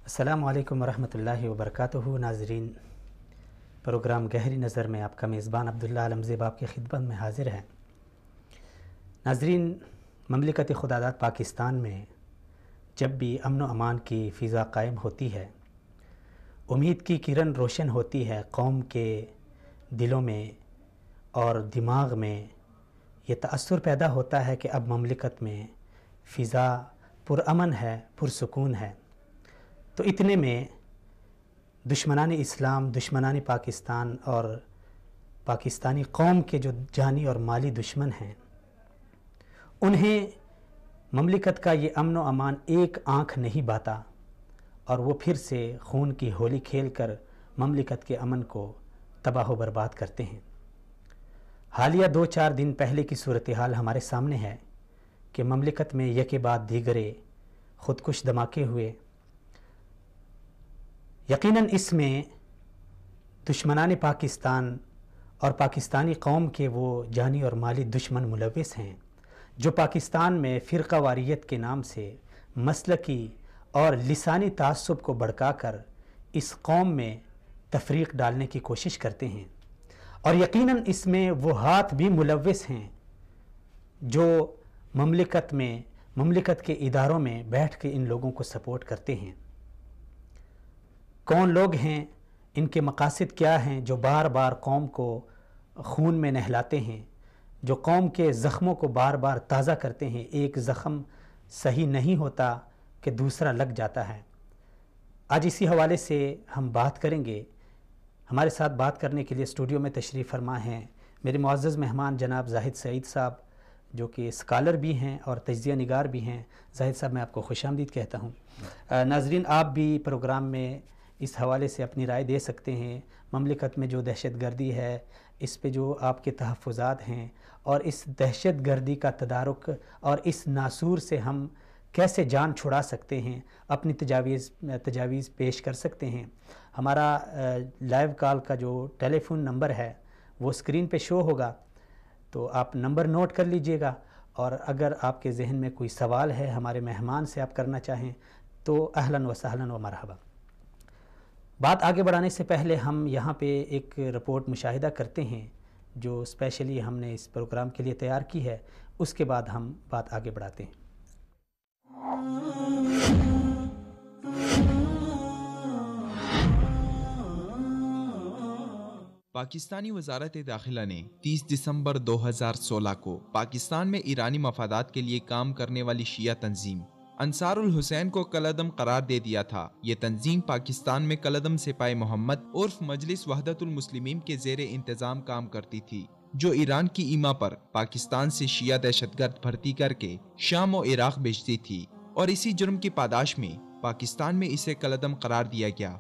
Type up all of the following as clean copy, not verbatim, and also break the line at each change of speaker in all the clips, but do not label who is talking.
السلام علیکم ورحمۃ اللہ وبرکاتہ۔ ناظرین، پروگرام گہری نظر میں آپ کا میزبان عبداللہ عالمزیب آپ کی خدمت میں حاضر ہے۔ ناظرین، مملکت خداداد پاکستان میں جب بھی امن و امان کی فضا قائم ہوتی ہے، امید کی کرن روشن ہوتی ہے، قوم کے دلوں میں اور دماغ میں یہ تأثر پیدا ہوتا ہے کہ اب مملکت میں فضا پرامن ہے، پرسکون ہے۔ تو اتنے میں دشمنان اسلام، دشمنان پاکستان اور پاکستانی قوم کے جو جانی اور مالی دشمن ہیں، انہیں مملکت کا یہ امن و امان ایک آنکھ نہیں باتا اور وہ پھر سے خون کی ہولی کھیل کر مملکت کے امن کو تباہ و برباد کرتے ہیں۔ حالیہ 2-4 دن پہلے کی صورتحال ہمارے سامنے ہے کہ مملکت میں یکے بعد دیگرے خودکش دھماکے ہوئے۔ یقیناً اس میں دشمنان پاکستان اور پاکستانی قوم کے وہ جانی اور مالی دشمن ملوث ہیں جو پاکستان میں فرقہ واریت کے نام سے مسلکی اور لسانی تعصب کو بھڑکا کر اس قوم میں تفریق ڈالنے کی کوشش کرتے ہیں، اور یقیناً اس میں وہ ہاتھ بھی ملوث ہیں جو مملکت کے اداروں میں بیٹھ کے ان لوگوں کو سپورٹ کرتے ہیں۔ کون لوگ ہیں، ان کے مقاصد کیا ہیں جو بار بار قوم کو خون میں نہلاتے ہیں، جو قوم کے زخموں کو بار بار تازہ کرتے ہیں۔ ایک زخم صحیح نہیں ہوتا کہ دوسرا لگ جاتا ہے۔ آج اسی حوالے سے ہم بات کریں گے۔ ہمارے ساتھ بات کرنے کے لیے اسٹوڈیو میں تشریف فرما ہیں میرے معزز مہمان جناب زاہد سعید صاحب، جو کہ اسکالر بھی ہیں اور تجزیہ نگار بھی ہیں۔ زاہد صاحب، میں آپ کو خوش آمدید کہتا ہوں۔ ناظرین، آپ بھی پروگرام میں اس حوالے سے اپنی رائے دے سکتے ہیں۔ مملکت میں جو دہشت گردی ہے، اس پہ جو آپ کے تحفظات ہیں، اور اس دہشت گردی کا تدارک اور اس ناسور سے ہم کیسے جان چھڑا سکتے ہیں، اپنی تجاویز پیش کر سکتے ہیں۔ ہمارا لائیو کال کا جو ٹیلی فون نمبر ہے وہ اسکرین پہ شو ہوگا، تو آپ نمبر نوٹ کر لیجئے گا، اور اگر آپ کے ذہن میں کوئی سوال ہے ہمارے مہمان سے آپ کرنا چاہیں تو اہلاً و سہلاً و مرحبا۔ بات آگے بڑھانے سے پہلے ہم یہاں پہ ایک رپورٹ مشاہدہ کرتے ہیں جو اسپیشلی ہم نے اس پروگرام کے لیے تیار کی ہے، اس کے بعد ہم بات آگے بڑھاتے ہیں۔
پاکستانی وزارت داخلہ نے 30 دسمبر 2016 کو پاکستان میں ایرانی مفادات کے لیے کام کرنے والی شیعہ تنظیم انصار الحسین کو کالعدم قرار دے دیا تھا۔ یہ تنظیم پاکستان میں کالعدم سپاہی محمد عرف مجلس وحدت المسلمین کے زیر انتظام کام کرتی تھی، جو ایران کی ایما پر پاکستان سے شیعہ دہشت گرد بھرتی کر کے شام و عراق بھیجتی تھی، اور اسی جرم کی پاداش میں پاکستان میں اسے کالعدم قرار دیا گیا۔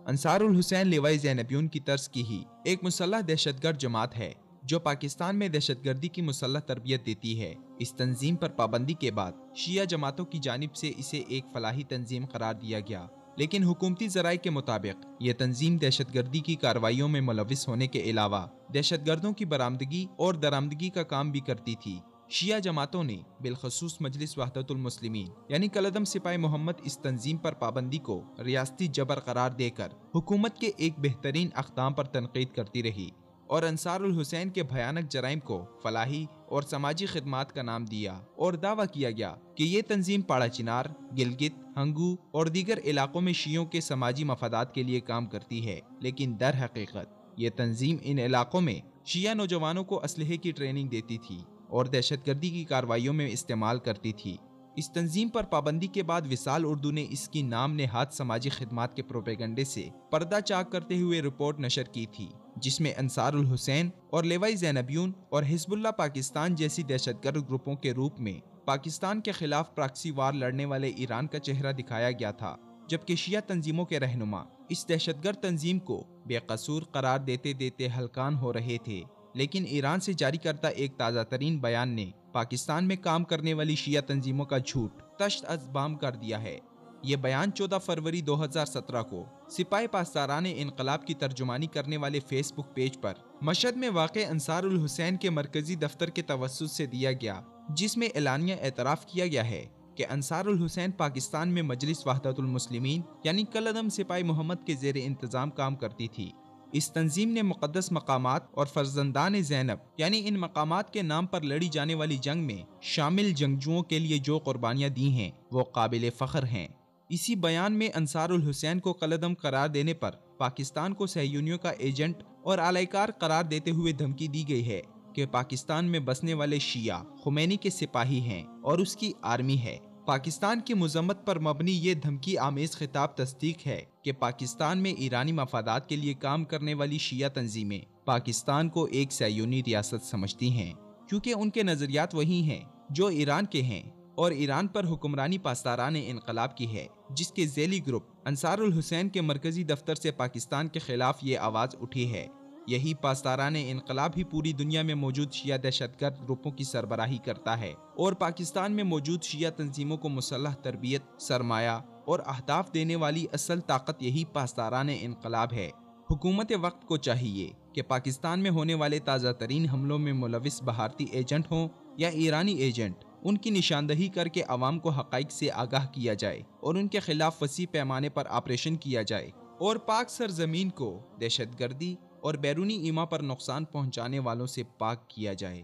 انصار الحسین لیوائے زینبیون کی طرز کی ہی ایک مسلح دہشت گرد جماعت ہے جو پاکستان میں دہشت گردی کی مسلح تربیت دیتی ہے۔ اس تنظیم پر پابندی کے بعد شیعہ جماعتوں کی جانب سے اسے ایک فلاحی تنظیم قرار دیا گیا، لیکن حکومتی ذرائع کے مطابق یہ تنظیم دہشت گردی کی کارروائیوں میں ملوث ہونے کے علاوہ دہشت گردوں کی برآمدگی اور درآمدگی کا کام بھی کرتی تھی۔ شیعہ جماعتوں نے بالخصوص مجلس وحدت المسلمین یعنی کالعدم سپاہی محمد اس تنظیم پر پابندی کو ریاستی جبر قرار دے کر حکومت کے ایک بہترین اقدام پر تنقید کرتی رہی، اور انصار الحسین کے بھیانک جرائم کو فلاحی اور سماجی خدمات کا نام دیا، اور دعویٰ کیا گیا کہ یہ تنظیم پاڑا چنار، گلگت، ہنگو اور دیگر علاقوں میں شیعوں کے سماجی مفادات کے لیے کام کرتی ہے، لیکن در حقیقت یہ تنظیم ان علاقوں میں شیعہ نوجوانوں کو اسلحے کی ٹریننگ دیتی تھی اور دہشت گردی کی کارروائیوں میں استعمال کرتی تھی۔ اس تنظیم پر پابندی کے بعد وصال اردو نے اس کی نام نہاد سماجی خدمات کے پروپیگنڈے سے پردہ چاک کرتے ہوئے رپورٹ نشر کی تھی، جس میں انصار الحسین اور لیوائے زینبیون اور حزب اللہ پاکستان جیسی دہشت گرد گروپوں کے روپ میں پاکستان کے خلاف پراکسی وار لڑنے والے ایران کا چہرہ دکھایا گیا تھا، جبکہ شیعہ تنظیموں کے رہنما اس دہشت گرد تنظیم کو بے قصور قرار دیتے دیتے ہلکان ہو رہے تھے۔ لیکن ایران سے جاری کردہ ایک تازہ ترین بیان نے پاکستان میں کام کرنے والی شیعہ تنظیموں کا جھوٹ تشت از بام کر دیا ہے۔ یہ بیان 14 فروری 2017 کو سپاہی پاسداران انقلاب کی ترجمانی کرنے والے فیس بک پیج پر مشہد میں واقع انصار الحسین کے مرکزی دفتر کے توسط سے دیا گیا، جس میں اعلانیہ اعتراف کیا گیا ہے کہ انصار الحسین پاکستان میں مجلس وحدت المسلمین یعنی کالعدم سپاہی محمد کے زیر انتظام کام کرتی تھی۔ اس تنظیم نے مقدس مقامات اور فرزندان زینب یعنی ان مقامات کے نام پر لڑی جانے والی جنگ میں شامل جنگجوؤں کے لیے جو قربانیاں دی ہیں وہ قابل فخر ہیں۔ اسی بیان میں انصار الحسین کو کالعدم قرار دینے پر پاکستان کو صہیونیوں کا ایجنٹ اور آلائیکار قرار دیتے ہوئے دھمکی دی گئی ہے کہ پاکستان میں بسنے والے شیعہ خمینی کے سپاہی ہیں اور اس کی آرمی ہے۔ پاکستان کی مذمت پر مبنی یہ دھمکی آمیز خطاب تصدیق ہے کہ پاکستان میں ایرانی مفادات کے لیے کام کرنے والی شیعہ تنظیمیں پاکستان کو ایک صہیونی ریاست سمجھتی ہیں، کیونکہ ان کے نظریات وہی ہیں جو ایران کے ہیں، اور ایران پر حکمرانی پاسداران انقلاب کی ہے، جس کے ذیلی گروپ انصار الحسین کے مرکزی دفتر سے پاکستان کے خلاف یہ آواز اٹھی ہے۔ یہی پاسداران انقلاب ہی پوری دنیا میں موجود شیعہ دہشت گرد گروپوں کی سربراہی کرتا ہے، اور پاکستان میں موجود شیعہ تنظیموں کو مسلح تربیت، سرمایہ اور اہداف دینے والی اصل طاقت یہی پاسداران انقلاب ہے۔ حکومت وقت کو چاہیے کہ پاکستان میں ہونے والے تازہ ترین حملوں میں ملوث بھارتی ایجنٹ ہوں یا ایرانی ایجنٹ، ان کی نشاندہی کر کے عوام کو حقائق سے آگاہ کیا جائے اور ان کے خلاف وسیع پیمانے پر آپریشن کیا جائے، اور پاک سرزمین کو دہشت گردی اور بیرونی ایما پر نقصان پہنچانے والوں سے پاک کیا جائے۔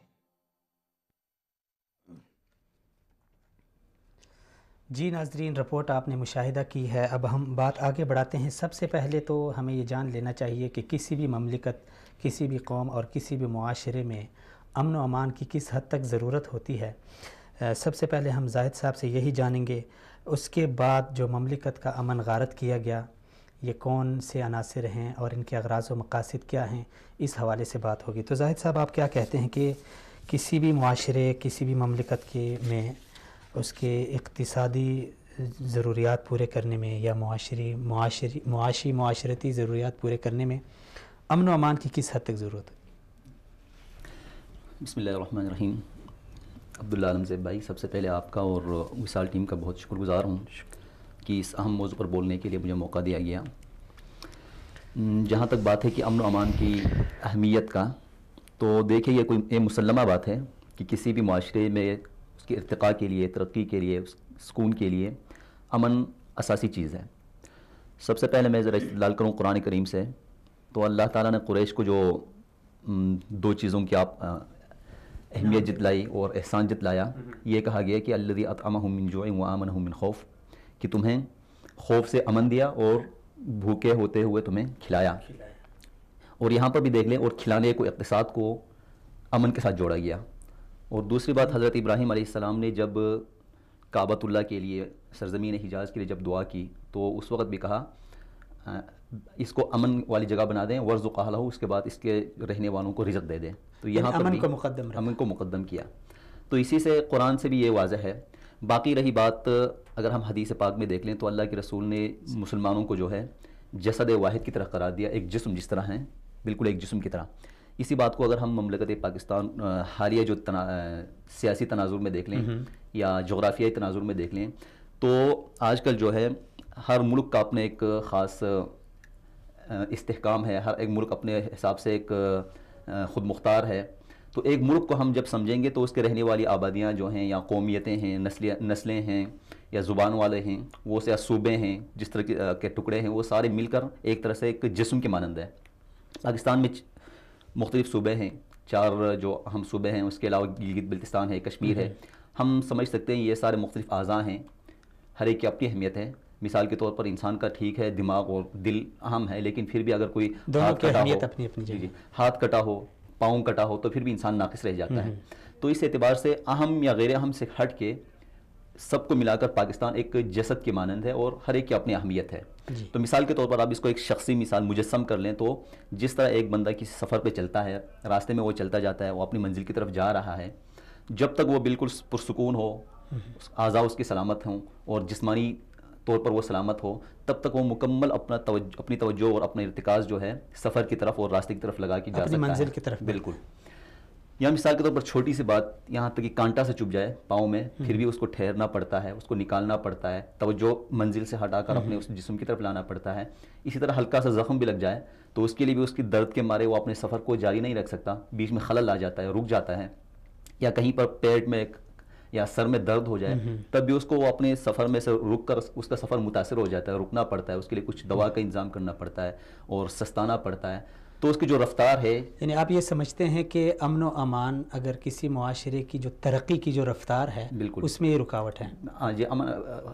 جی ناظرین، رپورٹ آپ نے مشاہدہ کی ہے۔ اب ہم بات آگے بڑھاتے ہیں۔ سب سے پہلے تو ہمیں یہ جان لینا چاہیے کہ کسی بھی مملکت، کسی بھی قوم اور کسی بھی معاشرے میں امن و امان کی کس حد تک ضرورت ہوتی ہے۔ سب سے پہلے ہم زاہد صاحب سے یہی جانیں گے، اس کے بعد جو مملکت کا امن غارت کیا گیا، یہ کون سے عناصر ہیں اور ان کے اغراض و مقاصد کیا ہیں، اس حوالے سے بات ہوگی۔ تو زاہد صاحب، آپ کیا کہتے ہیں کہ کسی بھی معاشرے، کسی بھی مملکت کے میں اس کے اقتصادی ضروریات پورے کرنے میں یا معاشرتی ضروریات پورے کرنے میں امن و امان کی کس حد تک ضرورت ہے؟
بسم اللہ الرحمن الرحیم۔ عبداللہ عالم زیب بھائی، سب سے پہلے آپ کا اور وصال ٹیم کا بہت شکر گزار ہوں کہ اس اہم موضوع پر بولنے کے لیے مجھے موقع دیا گیا۔ جہاں تک بات ہے کہ امن و امان کی اہمیت کا، تو دیکھیں یہ کوئی مسلمہ بات ہے کہ کسی بھی معاشرے میں اس کے ارتقاء کے لیے، ترقی کے لیے، سکون کے لیے امن اساسی چیز ہے۔ سب سے پہلے میں ذرا استدلال کروں قرآن کریم سے، تو اللہ تعالیٰ نے قریش کو جو دو چیزوں کی آپ اہمیت جتلائی اور احسان جتلایا، یہ کہا گیا کہ الذی اطعمہم من جوع وآمنہم من خوف، کہ تمہیں خوف سے امن دیا اور بھوکے ہوتے ہوئے تمہیں کھلایا۔ اور یہاں پر بھی دیکھ لیں، اور کھلانے کو، اقتصاد کو امن کے ساتھ جوڑا گیا۔ اور دوسری بات، حضرت ابراہیم علیہ السلام نے جب کعبۃ اللہ کے لیے، سرزمین حجاز کے لیے جب دعا کی، تو اس وقت بھی کہا اس کو امن والی جگہ بنا دیں، ورزق اہلہ، اس کے بعد اس کے رہنے والوں کو رزق دے دیں۔ تو یہاں پر بھی امن کو مقدم کیا۔ تو اسی سے قرآن سے بھی یہ واضح ہے۔ باقی رہی بات، اگر ہم حدیث پاک میں دیکھ لیں تو اللہ کے رسول نے مسلمانوں کو جو ہے جسد واحد کی طرح قرار دیا، ایک جسم جس طرح ہیں، بالکل ایک جسم کی طرح۔ اسی بات کو اگر ہم مملکت پاکستان حالیہ جو سیاسی تناظر میں دیکھ لیں یا جغرافیائی تناظر میں دیکھ لیں، تو آج کل جو ہے ہر ملک کا اپنے ایک خاص استحکام ہے، ہر ایک ملک اپنے حساب سے ایک خود مختار ہے۔ تو ایک ملک کو ہم جب سمجھیں گے تو اس کے رہنے والی آبادیاں جو ہیں، یا قومیتیں ہیں، نسلیں ہیں، یا زبان والے ہیں، وہ یا صوبے ہیں، جس طرح کے ٹکڑے ہیں، وہ سارے مل کر ایک طرح سے ایک جسم کے مانند ہے۔ پاکستان میں مختلف صوبے ہیں، 4 جو اہم صوبے ہیں، اس کے علاوہ گلگت بلتستان ہے، کشمیر ہے۔ ہم سمجھ سکتے ہیں یہ سارے مختلف اعضاء ہیں، ہر ایک کی اپنی اہمیت ہے۔ مثال کے طور پر انسان کا ٹھیک ہے دماغ اور دل اہم ہے، لیکن پھر بھی اگر کوئی ہاتھ کٹا ہو، پاؤں کٹا ہو، تو پھر بھی انسان ناقص رہ جاتا ہے۔ تو اس اعتبار سے اہم یا غیر اہم سے ہٹ کے سب کو ملا کر پاکستان ایک جسد کے مانند ہے، اور ہر ایک کی اپنی اہمیت ہے۔ تو مثال کے طور پر آپ اس کو ایک شخصی مثال مجسم کر لیں، تو جس طرح ایک بندہ کسی سفر پہ چلتا ہے، راستے میں وہ چلتا جاتا ہے، وہ اپنی منزل کی طرف جا رہا ہے، جب تک وہ بالکل پرسکون ہو، اعضاء اس کی سلامت ہوں اور جسمانی طور پر وہ سلامت ہو، تب تک وہ مکمل اپنی توجہ اور اپنا ارتکاز جو ہے سفر کی طرف اور راستے کی طرف لگا کے جا سکتا ہے،
منزل کی طرف۔
بالکل۔ یا مثال کے طور پر چھوٹی سی بات، یہاں تک کہ کانٹا سے چبھ جائے پاؤں میں، پھر بھی اس کو ٹھہرنا پڑتا ہے، اس کو نکالنا پڑتا ہے، توجہ منزل سے ہٹا کر اپنے اس جسم کی طرف لانا پڑتا ہے۔ اسی طرح ہلکا سا زخم بھی لگ جائے تو اس کے لیے بھی اس کی درد کے مارے وہ اپنے سفر کو جاری نہیں رکھ سکتا، بیچ میں خلل آ جاتا ہے، رک جاتا ہے۔ یا کہیں پر پیٹ میں یا سر میں درد ہو جائے تب بھی اس کو وہ اپنے سفر میں سے رک کر اس کا سفر متاثر ہو جاتا ہے, رکنا پڑتا ہے, اس کے لیے کچھ دوا کا انتظام کرنا پڑتا ہے اور سستانا پڑتا ہے. تو اس کی جو رفتار ہے,
یعنی آپ یہ سمجھتے ہیں کہ امن و امان اگر کسی معاشرے کی جو ترقی کی جو رفتار ہے
بالکل
اس میں یہ رکاوٹ ہے.
ہاں جی,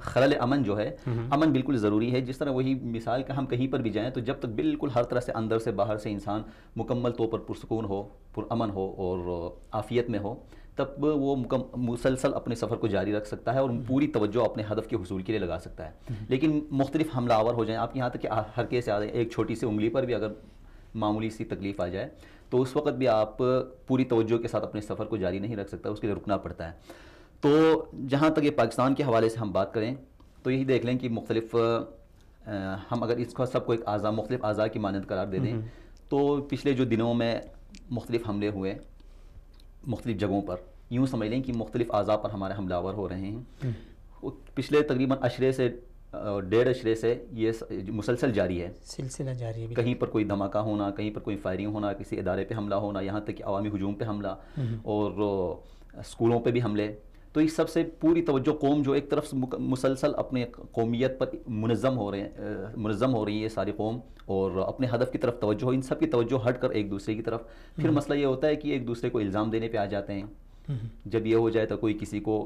خلل امن جو ہے, امن بالکل ضروری ہے. جس طرح وہی مثال کہ ہم کہیں پر بھی جائیں تو جب تک بالکل ہر طرح سے اندر سے باہر سے انسان مکمل طور پر پرسکون ہو, پرامن ہو اور عافیت میں ہو, تب وہ مسلسل اپنے سفر کو جاری رکھ سکتا ہے اور پوری توجہ اپنے ہدف کے حصول کے لیے لگا سکتا ہے. لیکن مختلف حملہ آور ہو جائیں, آپ یہاں تک کہ ہر کیسے آ جائیں, ایک چھوٹی سی انگلی پر بھی اگر معمولی سی تکلیف آ جائے تو اس وقت بھی آپ پوری توجہ کے ساتھ اپنے سفر کو جاری نہیں رکھ سکتا, اس کے لیے رکنا پڑتا ہے. تو جہاں تک یہ پاکستان کے حوالے سے ہم بات کریں تو یہی دیکھ لیں کہ مختلف ہم اگر اس کو سب کو ایک مختلف اعضاء کی مانند قرار دے دیں تو پچھلے جو دنوں میں مختلف حملے ہوئے مختلف جگہوں پر, یوں سمجھ لیں کہ مختلف اعضاء پر ہمارے حملہ آور ہو رہے ہیں. پچھلے تقریباً عشرے سے 1.5 عشرے سے یہ مسلسل جاری ہے,
سلسلہ جاری ہے.
کہیں پر کوئی دھماکہ ہونا, کہیں پر کوئی فائرنگ ہونا, کسی ادارے پہ حملہ ہونا, یہاں تک کہ عوامی ہجوم پہ حملہ اور اسکولوں پہ بھی حملے. تو اس سب سے پوری توجہ قوم جو ایک طرف مسلسل اپنے قومیت پر منظم ہو رہی ہے یہ ساری قوم, اور اپنے ہدف کی طرف توجہ ہو, ان سب کی توجہ ہٹ کر ایک دوسرے کی طرف. پھر مسئلہ یہ ہوتا ہے کہ ایک دوسرے کو الزام دینے پہ آ جاتے ہیں. جب یہ ہو جائے تو کوئی کسی کو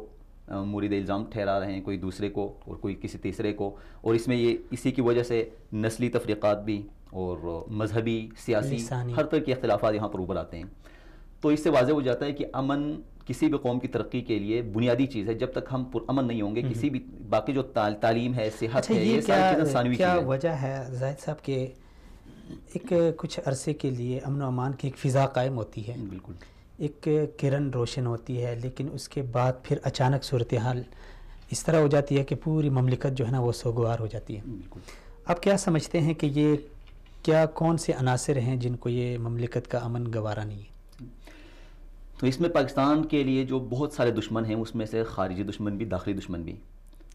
مورد الزام ٹھہرا رہے ہیں, کوئی دوسرے کو اور کوئی کسی تیسرے کو, اور اس میں یہ اسی کی وجہ سے نسلی تفریقات بھی اور مذہبی, سیاسی, ہر طرح کے اختلافات یہاں پر ابھر آتے ہیں. تو اس سے واضح ہو جاتا ہے کہ امن کسی بھی قوم کی ترقی کے لیے بنیادی چیز ہے. جب تک ہم پرامن نہیں ہوں گے, کسی بھی باقی جو تعلیم ہے, صحت ہے, یہ ساری چیزیں ثانوی چیزیں.
کیا وجہ ہے زاہد صاحب کہ ایک کچھ عرصے کے لیے امن و امان کی ایک فضا قائم ہوتی ہے,
بالکل
ایک کرن روشن ہوتی ہے, لیکن اس کے بعد پھر اچانک صورتحال اس طرح ہو جاتی ہے کہ پوری مملکت جو ہے نا وہ سوگوار ہو جاتی ہے.
بالکل.
آپ کیا سمجھتے ہیں کہ یہ کیا کون سے عناصر ہیں جن کو یہ مملکت کا امن گوارا نہیں ہے؟
تو اس میں پاکستان کے لیے جو بہت سارے دشمن ہیں, اس میں سے خارجی دشمن بھی, داخلی دشمن بھی.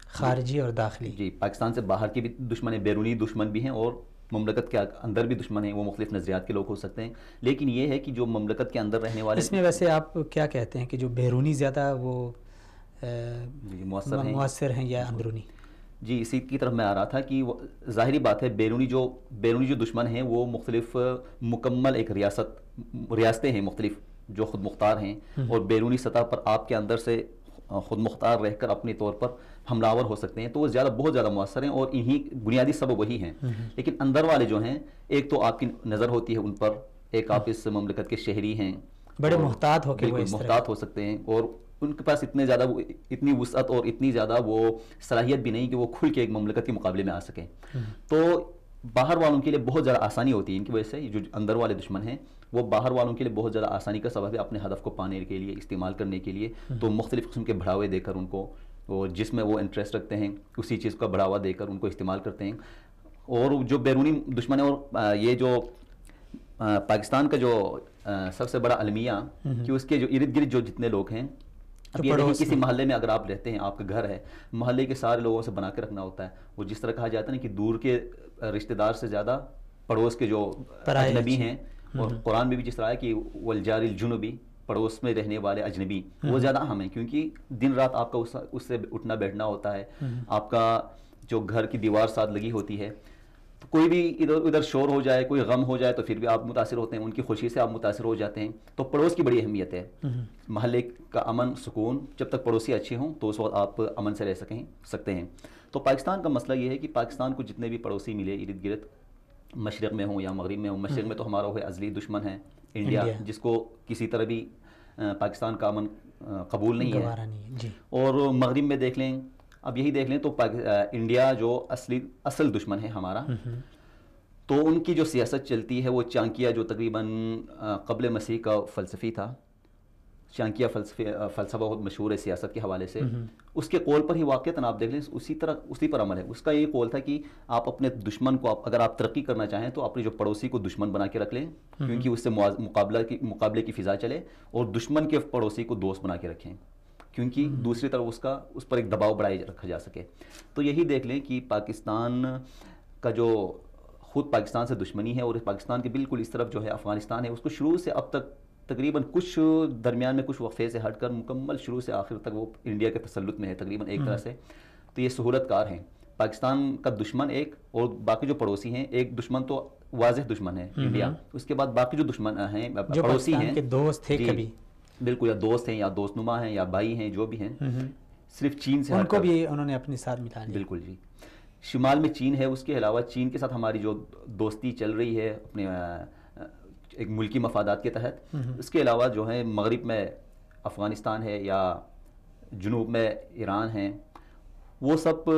خارجی اور داخلی,
جی, پاکستان سے باہر کے بھی دشمن ہیں, بیرونی دشمن بھی ہیں, اور مملکت کے اندر بھی دشمن ہیں. وہ مختلف نظریات کے لوگ ہو سکتے ہیں, لیکن یہ ہے کہ جو مملکت کے اندر رہنے والے,
اس میں ویسے آپ کیا کہتے ہیں کہ جو بیرونی زیادہ وہ مؤثر ہیں یا اندرونی؟
جی, اسی کی طرف میں آ رہا تھا کہ ظاہری بات ہے بیرونی جو دشمن ہیں وہ مختلف مکمل ایک ریاستیں ہیں مختلف جو خود مختار ہیں, اور بیرونی سطح پر آپ کے اندر سے خود مختار رہ کر اپنے طور پر حملہ آور ہو سکتے ہیں. تو وہ بہت زیادہ مؤثر ہیں, اور انہی بنیادی سبب وہی ہیں. لیکن اندر والے جو ہیں, ایک تو آپ کی نظر ہوتی ہے ان پر, ایک آپ اس مملکت کے شہری ہیں,
بڑے محتاط ہو کے
بالکل محتاط ہو سکتے ہیں, اور ان کے پاس اتنی وسعت اور اتنی زیادہ وہ صلاحیت بھی نہیں کہ وہ کھل کے ایک مملکت کے مقابلے میں آ سکیں. تو باہر والوں کے لیے بہت زیادہ آسانی ہوتی ہے ان کی وجہ سے. جو اندر والے دشمن ہیں وہ باہر والوں کے لیے بہت زیادہ آسانی کا سبب ہے اپنے ہدف کو پانے کے لیے, استعمال کرنے کے لیے. تو مختلف قسم کے بڑھاوے دے کر ان کو, اور جس میں وہ انٹرسٹ رکھتے ہیں اسی چیز کا بڑھاوا دے کر ان کو استعمال کرتے ہیں. اور جو بیرونی دشمن ہے, اور یہ جو پاکستان کا جو سب سے بڑا المیہ کہ اس کے جو ارد گرد جو جتنے لوگ ہیں, اب یہ نہیں کسی محلے میں اگر آپ رہتے ہیں, آپ کا گھر ہے, محلے کے سارے لوگوں سے بنا کے رکھنا ہوتا ہے. وہ جس طرح کہا جاتا ہے نا کہ دور کے رشتہ دار سے زیادہ پڑوس کے جو اجنبی ہیں, اور قرآن میں بھی جس طرح ہے کہ والجار الجنبی, پڑوس میں رہنے والے اجنبی, وہ زیادہ اہم ہیں, کیونکہ دن رات آپ کا اس سے اٹھنا بیٹھنا ہوتا ہے. آپ کا جو گھر کی دیوار ساتھ لگی ہوتی ہے, تو کوئی بھی ادھر شور ہو جائے, کوئی غم ہو جائے تو پھر بھی آپ متاثر ہوتے ہیں, ان کی خوشی سے آپ متاثر ہو جاتے ہیں. تو پڑوس کی بڑی اہمیت ہے. محلے کا امن سکون, جب تک پڑوسی اچھے ہوں تو اس وقت آپ امن سے رہ سکتے ہیں. تو پاکستان کا مسئلہ یہ ہے کہ پاکستان کو جتنے بھی پڑوسی ملے ارد گرد, مشرق میں ہوں یا مغرب میں ہوں, مشرق میں تو ہمارا وہ ازلی دشمن ہے انڈیا, جس کو کسی طرح بھی پاکستان کا امن قبول نہیں ہے. اور مغرب میں دیکھ لیں, اب یہی دیکھ لیں تو انڈیا جو اصل دشمن ہے ہمارا, تو ان کی جو سیاست چلتی ہے وہ چانکیہ, جو تقریباً قبل مسیح کا فلسفی تھا. چانکیہ فلسفہ بہت مشہور ہے سیاست کے حوالے سے, اس کے قول پر ہی واقعتاً آپ دیکھ لیں اسی پر عمل ہے. اس کا یہ قول تھا کہ آپ اپنے دشمن کو, اگر آپ ترقی کرنا چاہیں تو اپنے جو پڑوسی کو دشمن بنا کے رکھ لیں, کیونکہ اس سے مقابلے کی فضا چلے, اور دشمن کے پڑوسی کو دوست بنا کے رکھیں, کیونکہ دوسری طرف اس پر ایک دباؤ بڑھائے رکھا جا سکے. تو یہی دیکھ لیں کہ پاکستان کا جو خود پاکستان سے دشمنی ہے, اور پاکستان کے بالکل اس طرف جو ہے افغانستان ہے, اس کو شروع سے اب تک تقریباً کچھ درمیان میں کچھ وقفے سے ہٹ کر مکمل شروع سے آخر تک وہ انڈیا کے تسلط میں ہے تقریباً ایک طرح سے. تو یہ سہولت کار ہیں. پاکستان کا دشمن ایک اور باقی جو پڑوسی ہیں, ایک دشمن تو واضح دشمن ہے انڈیا, اس کے بعد باقی جو دشمن ہیں پڑوسی ہیں
کے دوست تھے کبھی,
بالکل, یا دوست ہیں یا دوست نما ہیں یا بھائی ہیں, جو بھی ہیں, صرف چین سے
ان کو بھی انہوں نے اپنے ساتھ ملا لیا.
بالکل جی. شمال میں چین ہے, اس کے علاوہ چین کے ساتھ ہماری جو دوستی چل رہی ہے اپنے ایک ملکی مفادات کے تحت, اس کے علاوہ جو ہے مغرب میں افغانستان ہے یا جنوب میں ایران ہیں, وہ سب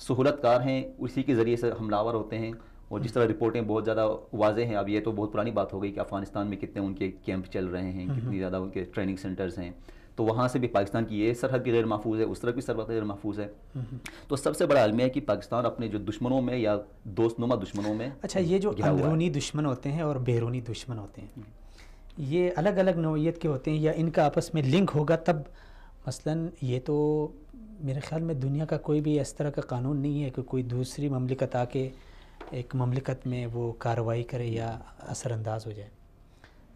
سہولت کار ہیں, اسی کے ذریعے سے حملہ آور ہوتے ہیں. اور جس طرح رپورٹیں بہت زیادہ واضح ہیں, اب یہ تو بہت پرانی بات ہو گئی کہ افغانستان میں کتنے ان کے کیمپ چل رہے ہیں, کتنی زیادہ ان کے ٹریننگ سینٹرز ہیں, تو وہاں سے بھی پاکستان کی یہ سرحد بھی غیر محفوظ ہے, اس طرف بھی سرحد غیر محفوظ ہے. تو سب سے بڑا عالمیہ ہے کہ پاکستان اپنے جو دشمنوں میں یا دوست نما دشمنوں میں.
اچھا, یہ جو اندرونی دشمن ہوتے ہیں اور بیرونی دشمن ہوتے ہیں, یہ الگ الگ نوعیت کے ہوتے ہیں یا ان کا آپس میں لنک ہوگا تب؟ مثلاً یہ تو میرے خیال میں دنیا کا کوئی بھی اس طرح کا قانون نہیں ہے کہ کوئی دوسری مملکت آ کے ایک مملکت میں وہ کارروائی کرے یا اثر انداز ہو جائے.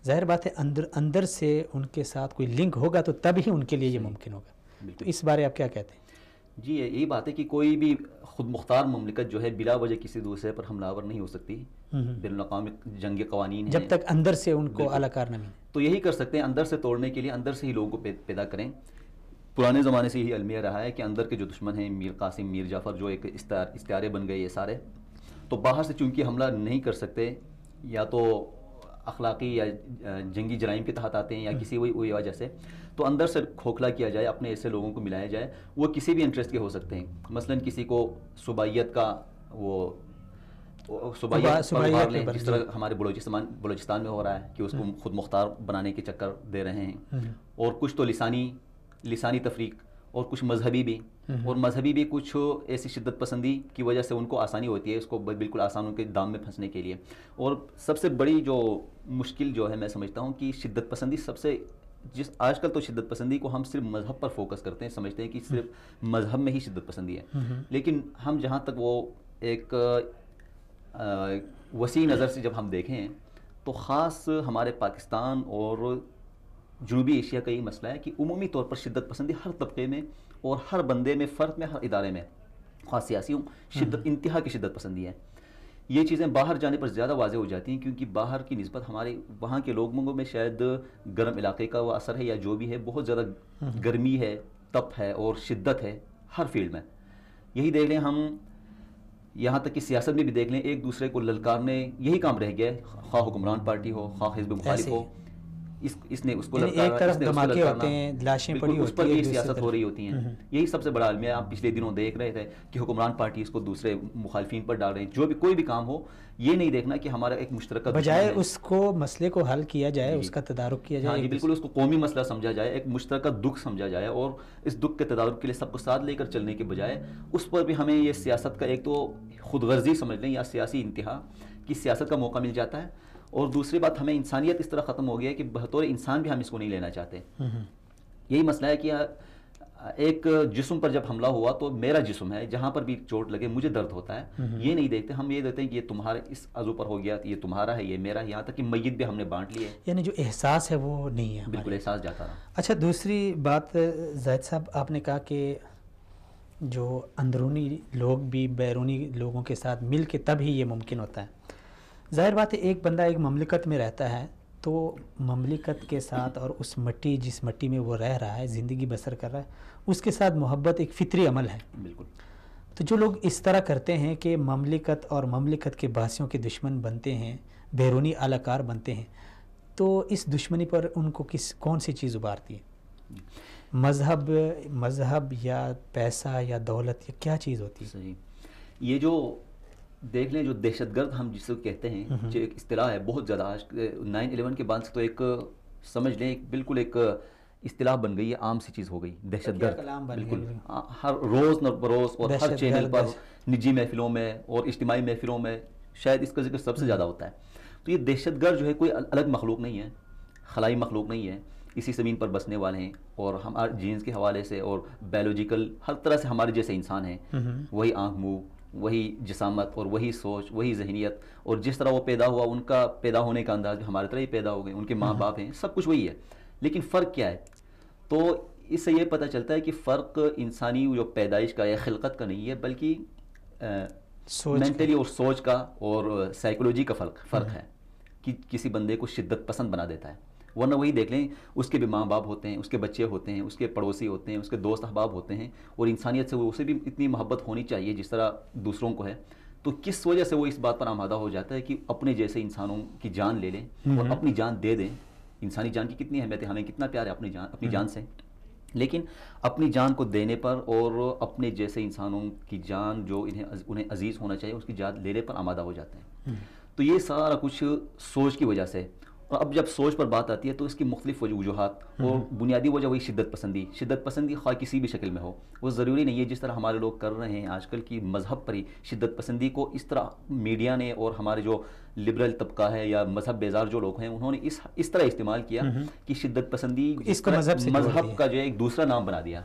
ظاہر بات ہے اندر سے ان کے ساتھ کوئی لنک ہوگا تو تب ہی ان کے لیے یہ ممکن ہوگا. تو اس بارے آپ کیا کہتے ہیں؟
جی, یہی بات ہے کہ کوئی بھی خود مختار مملکت جو ہے بلا وجہ کسی دوسرے پر حملہ آور نہیں ہو سکتی. بین الاقوامی جنگی قوانین ہیں,
جب تک اندر سے ان کو اعلیٰ کار نہ ملے.
تو یہی کر سکتے ہیں, اندر سے توڑنے کے لیے اندر سے ہی لوگوں کو پیدا کریں. پرانے زمانے سے یہی المیہ رہا ہے کہ اندر کے جو دشمن ہیں, میر قاسم, میر جعفر, جو ایک استعارے بن گئے یہ سارے, تو باہر سے چونکہ حملہ نہیں کر سکتے, یا تو اخلاقی یا جنگی جرائم کے تحت آتے ہیں یا کسی وہی وجہ سے, تو اندر سے کھوکھلا کیا جائے, اپنے ایسے لوگوں کو ملایا جائے. وہ کسی بھی انٹرسٹ کے ہو سکتے ہیں, مثلاً کسی کو صوبائیت کا وہ صوبائیت جس طرح ہمارے بلوچستان میں ہو رہا ہے کہ اس کو خود مختار بنانے کے چکر دے رہے ہیں, اور کچھ تو لسانی تفریق, اور کچھ مذہبی بھی, اور مذہبی بھی کچھ ایسی شدت پسندی کی وجہ سے ان کو آسانی ہوتی ہے اس کو بالکل آسان ان کے دام میں پھنسنے کے لیے. اور سب سے بڑی جو مشکل جو ہے میں سمجھتا ہوں کہ شدت پسندی آج کل تو شدت پسندی کو ہم صرف مذہب پر فوکس کرتے ہیں, سمجھتے ہیں کہ صرف مذہب میں ہی شدت پسندی ہے, لیکن ہم جہاں تک وہ ایک وسیع نظر سے جب ہم دیکھیں تو خاص ہمارے پاکستان اور جنوبی ایشیا کا یہ مسئلہ ہے کہ عمومی طور پر شدت پسندی ہر طبقے میں اور ہر بندے میں, فرد میں, ہر ادارے میں, خاص سیاسیوں, انتہا کی شدت پسندی ہے. یہ چیزیں باہر جانے پر زیادہ واضح ہو جاتی ہیں کیونکہ باہر کی نسبت ہمارے وہاں کے لوگوں میں شاید گرم علاقے کا وہ اثر ہے یا جو بھی ہے, بہت زیادہ گرمی ہے, تپ ہے اور شدت ہے ہر فیلڈ میں. یہی دیکھ لیں ہم, یہاں تک کہ سیاست میں بھی دیکھ لیں, ایک دوسرے کو للکارنے یہی کام رہ گیا ہے, خواہ حکمران پارٹی ہو خواہ حزب مخالف ہو, اس نے اس کو
ایک طرف دھماکے ہوتے ہیں, لاشیں پڑی ہوتی ہیں,
اس پر بھی سیاست ہو رہی ہوتی ہیں. یہی سب سے بڑا عالمیہ. آپ پچھلے دنوں دیکھ رہے تھے کہ حکمران پارٹی اس کو دوسرے مخالفین پر ڈال رہے ہیں. جو بھی کوئی بھی کام ہو, یہ نہیں دیکھنا کہ ہمارا ایک مشترکہ
بجائے اس کو مسئلے کو حل کیا جائے, اس کا تدارک کیا جائے.
ہاں جی بالکل, اس کو قومی مسئلہ سمجھا جائے, ایک مشترکہ دکھ سمجھا جائے, اور اس دکھ کے تدارک کے لیے سب کو ساتھ لے کر چلنے کے بجائے اس پر بھی ہمیں یہ سیاست کا ایک تو خود غرضی سمجھ لیں یا سیاسی انتہا کی سیاست کا موقع مل جاتا ہے. اور دوسری بات, ہمیں انسانیت اس طرح ختم ہو گیا ہے کہ بطور انسان بھی ہم اس کو نہیں لینا چاہتے. یہی مسئلہ ہے کہ ایک جسم پر جب حملہ ہوا تو میرا جسم ہے, جہاں پر بھی چوٹ لگے مجھے درد ہوتا ہے, یہ نہیں دیکھتے. ہم یہ دیکھتے ہیں کہ یہ تمہارے اس عضو پر ہو گیا, یہ تمہارا ہے, یہ میرا, یہاں تک کہ میت بھی ہم نے بانٹ لی ہے.
یعنی جو احساس ہے وہ نہیں ہے,
بالکل احساس جاتا رہا.
اچھا, دوسری بات زاہد صاحب, آپ نے کہا کہ جو اندرونی لوگ بھی بیرونی لوگوں کے ساتھ مل کے تب ہی یہ ممکن ہوتا ہے. ظاہر بات ہے, ایک بندہ ایک مملکت میں رہتا ہے تو مملکت کے ساتھ اور اس مٹی جس مٹی میں وہ رہ رہا ہے, زندگی بسر کر رہا ہے, اس کے ساتھ محبت ایک فطری عمل ہے.
بالکل.
تو جو لوگ اس طرح کرتے ہیں کہ مملکت اور مملکت کے باسیوں کے دشمن بنتے ہیں, بیرونی اعلی کار بنتے ہیں, تو اس دشمنی پر ان کو کون سی چیز ابھارتی ہے؟ مذہب یا پیسہ یا دولت, یا کیا چیز ہوتی ہے؟
صحیح. یہ جو دیکھ لیں, جو دہشت گرد ہم جس کو کہتے ہیں, جو ایک اصطلاح ہے بہت زیادہ, آج 9/11 کے بعد سے تو ایک سمجھ لیں بالکل ایک اصطلاح بن گئی ہے, عام سی چیز ہو گئی دہشت گرد. بالکل, ہر روز نہ بروز اور ہر چینل پر, نجی محفلوں میں اور اجتماعی محفلوں میں شاید اس کا ذکر سب سے زیادہ ہوتا ہے. تو یہ دہشت گرد جو ہے کوئی الگ مخلوق نہیں ہے, خلائی مخلوق نہیں ہے, اسی زمین پر بسنے والے ہیں, اور ہمارے جینز کے حوالے سے اور بایولوجیکل ہر طرح سے ہمارے جیسے انسان ہیں. وہی آنکھ, منہ, وہی جسامت اور وہی سوچ، وہی ذہنیت، اور جس طرح وہ پیدا ہوا ان کا پیدا ہونے کا انداز بھی ہمارے طرح ہی پیدا ہو گئے، ان کے ماں باپ ہیں، سب کچھ وہی ہے، لیکن فرق کیا ہے؟ تو اس سے یہ پتہ چلتا ہے کہ فرق انسانی جو پیدائش کا یا خلقت کا نہیں ہے، بلکہ مینٹلی اور سوچ کا اور سائیکولوجی کا فرق ہے کہ کسی بندے کو شدت پسند بنا دیتا ہے. ورنہ وہی دیکھ لیں، اس کے بھی ماں باپ ہوتے ہیں، اس کے بچے ہوتے ہیں، اس کے پڑوسی ہوتے ہیں، اس کے دوست احباب ہوتے ہیں، اور انسانیت سے اسے بھی اتنی محبت ہونی چاہیے جس طرح دوسروں کو ہے. تو کس وجہ سے وہ اس بات پر آمادہ ہو جاتا ہے کہ اپنے جیسے انسانوں کی جان لے لیں اور اپنی جان دے دیں. انسانی جان کی کتنی اہمیت ہے، ہمیں کتنا پیار ہے اپنی جان سے، لیکن اپنی جان کو دینے پر اور اپنے جیسے انسانوں کی جان جو انہیں عزیز ہونا چاہیے اس کی جان لینے پر آمادہ ہو جاتے ہیں. تو یہ سارا کچھ سوچ کی وجہ سے. اور اب جب سوچ پر بات آتی ہے تو اس کی مختلف وجوہات، اور بنیادی وجہ وہی شدت پسندی خواہ کسی بھی شکل میں ہو. وہ ضروری نہیں ہے جس طرح ہمارے لوگ کر رہے ہیں آج کل کی مذہب پر ہی شدت پسندی کو اس طرح میڈیا نے اور ہمارے جو لبرل طبقہ ہے یا مذہب بیزار جو لوگ ہیں انہوں نے اس طرح استعمال کیا کہ شدت پسندی مذہب کا جو ایک دوسرا نام بنا دیا.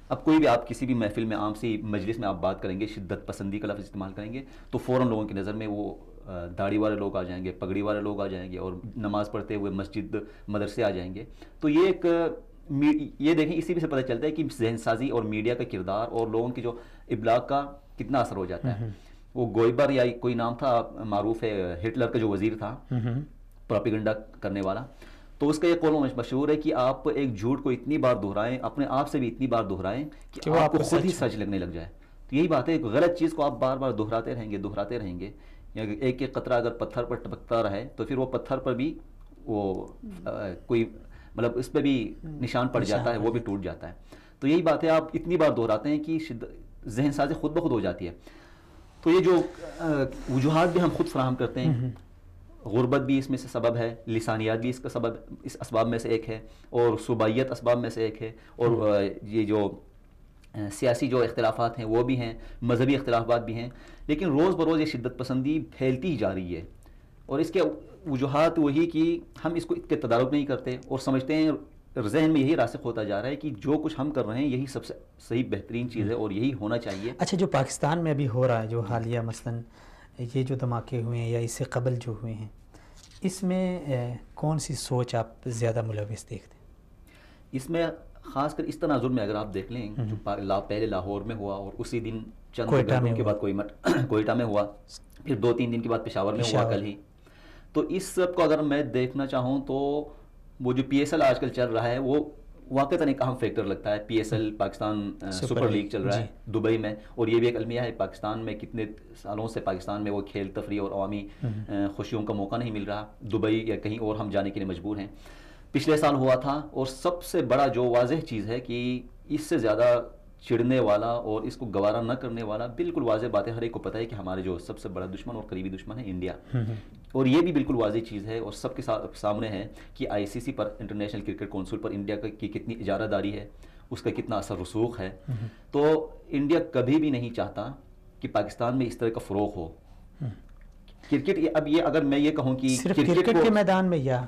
اب کوئی بھی آپ کسی بھی محفل میں عام سی مجلس میں آپ بات کریں گے، شدت پسندی کا لفظ استعمال کریں گے تو فوراً لوگوں کی نظر میں وہ داڑھی والے لوگ آ جائیں گے، پگڑی والے لوگ آ جائیں گے، اور نماز پڑھتے ہوئے مسجد مدرسے آ جائیں گے. تو یہ دیکھیں اسی سے پتہ چلتا ہے کہ ذہن سازی اور میڈیا کا کردار اور لوگوں کی جو ابلاغ کا کتنا اثر ہو جاتا ہے. وہ گوئبر یا کوئی نام تھا معروف ہے، ہٹلر کا جو وزیر تھا پروپیگنڈا کرنے والا، تو اس کا یہ قول مشہور ہے کہ آپ ایک جھوٹ کو اتنی بار دہرائیں، اپنے آپ سے بھی اتنی بار دہرائیں کہ آپ کو خود ہی سچ لگنے لگ جائے. تو یہی بات ہے، ایک غلط چیز کو آپ بار بار دہراتے رہیں گے، یا ایک ایک قطرہ اگر پتھر پر ٹپکتا رہے تو پھر وہ پتھر پر بھی وہ کوئی مطلب اس پہ بھی نشان پڑ جاتا ہے، وہ بھی ٹوٹ جاتا ہے. تو یہی بات ہے، آپ اتنی بار دہراتے ہیں کہ ذہن سازی خود بخود ہو جاتی ہے. تو یہ جو وجوہات بھی ہم خود فراہم کرتے ہیں، غربت بھی اس میں سے سبب ہے، لسانیات بھی اس اسباب میں سے ایک ہے، اور صوبائیت اسباب میں سے ایک ہے، اور یہ جو سیاسی جو اختلافات ہیں وہ بھی ہیں، مذہبی اختلافات بھی ہیں. لیکن روز بروز یہ شدت پسندی پھیلتی جا رہی ہے، اور اس کے وجوہات وہی کہ ہم اس کو کے تدارک نہیں کرتے اور سمجھتے ہیں، ذہن میں یہی راسخ ہوتا جا رہا ہے کہ جو کچھ ہم کر رہے ہیں یہی سب سے صحیح بہترین چیز ہے اور یہی ہونا چاہیے.
اچھا، جو پاکستان میں ابھی ہو رہا ہے، جو حالیہ مثلاً یہ جو دھماکے ہوئے ہیں یا اس سے قبل جو ہوئے ہیں، اس میں کون سی سوچ آپ زیادہ ملوث دیکھتے ہیں؟
اس میں خاص کر اس تناظر میں اگر آپ دیکھ لیں، جو پہلے لاہور میں ہوا اور اسی دن چند گھنٹوں کے بعد کوئٹہ میں ہوا، پھر 2-3 دن کے بعد پشاور میں ہوا کل ہی. تو اس سب کو اگر میں دیکھنا چاہوں تو وہ جو پی ایس ایل آج کل چل رہا ہے وہ واقعتاً ایک اہم فیکٹر لگتا ہے. P S L Pakistan super league چل رہا ہے دبئی میں، اور یہ بھی ایک المیہ ہے پاکستان میں کتنے سالوں سے پاکستان میں وہ کھیل تفریح اور عوامی خوشیوں کا موقع نہیں مل رہا. دبئی یا کہیں اور ہم جانے کے لیے مجبور ہیں. پچھلے سال ہوا تھا، اور سب سے بڑا جو واضح چیز ہے کہ اس سے زیادہ چڑھنے والا اور اس کو گوارا نہ کرنے والا، بالکل واضح بات ہے، ہر ایک کو پتہ ہے کہ ہمارے جو سب سے بڑا دشمن اور قریبی دشمن ہے انڈیا. اور یہ بھی بالکل واضح چیز ہے اور سب کے سامنے ہے کہ آئی سی سی پر، انٹرنیشنل کرکٹ کونسل پر انڈیا کی کتنی اجارہ داری ہے، اس کا کتنا اثر رسوخ ہے. تو انڈیا کبھی بھی نہیں چاہتا کہ پاکستان میں اس طرح کا فروغ ہو. کرکٹ، اب یہ اگر میں یہ کہوں کہ
کرکٹ کے میدان میں یا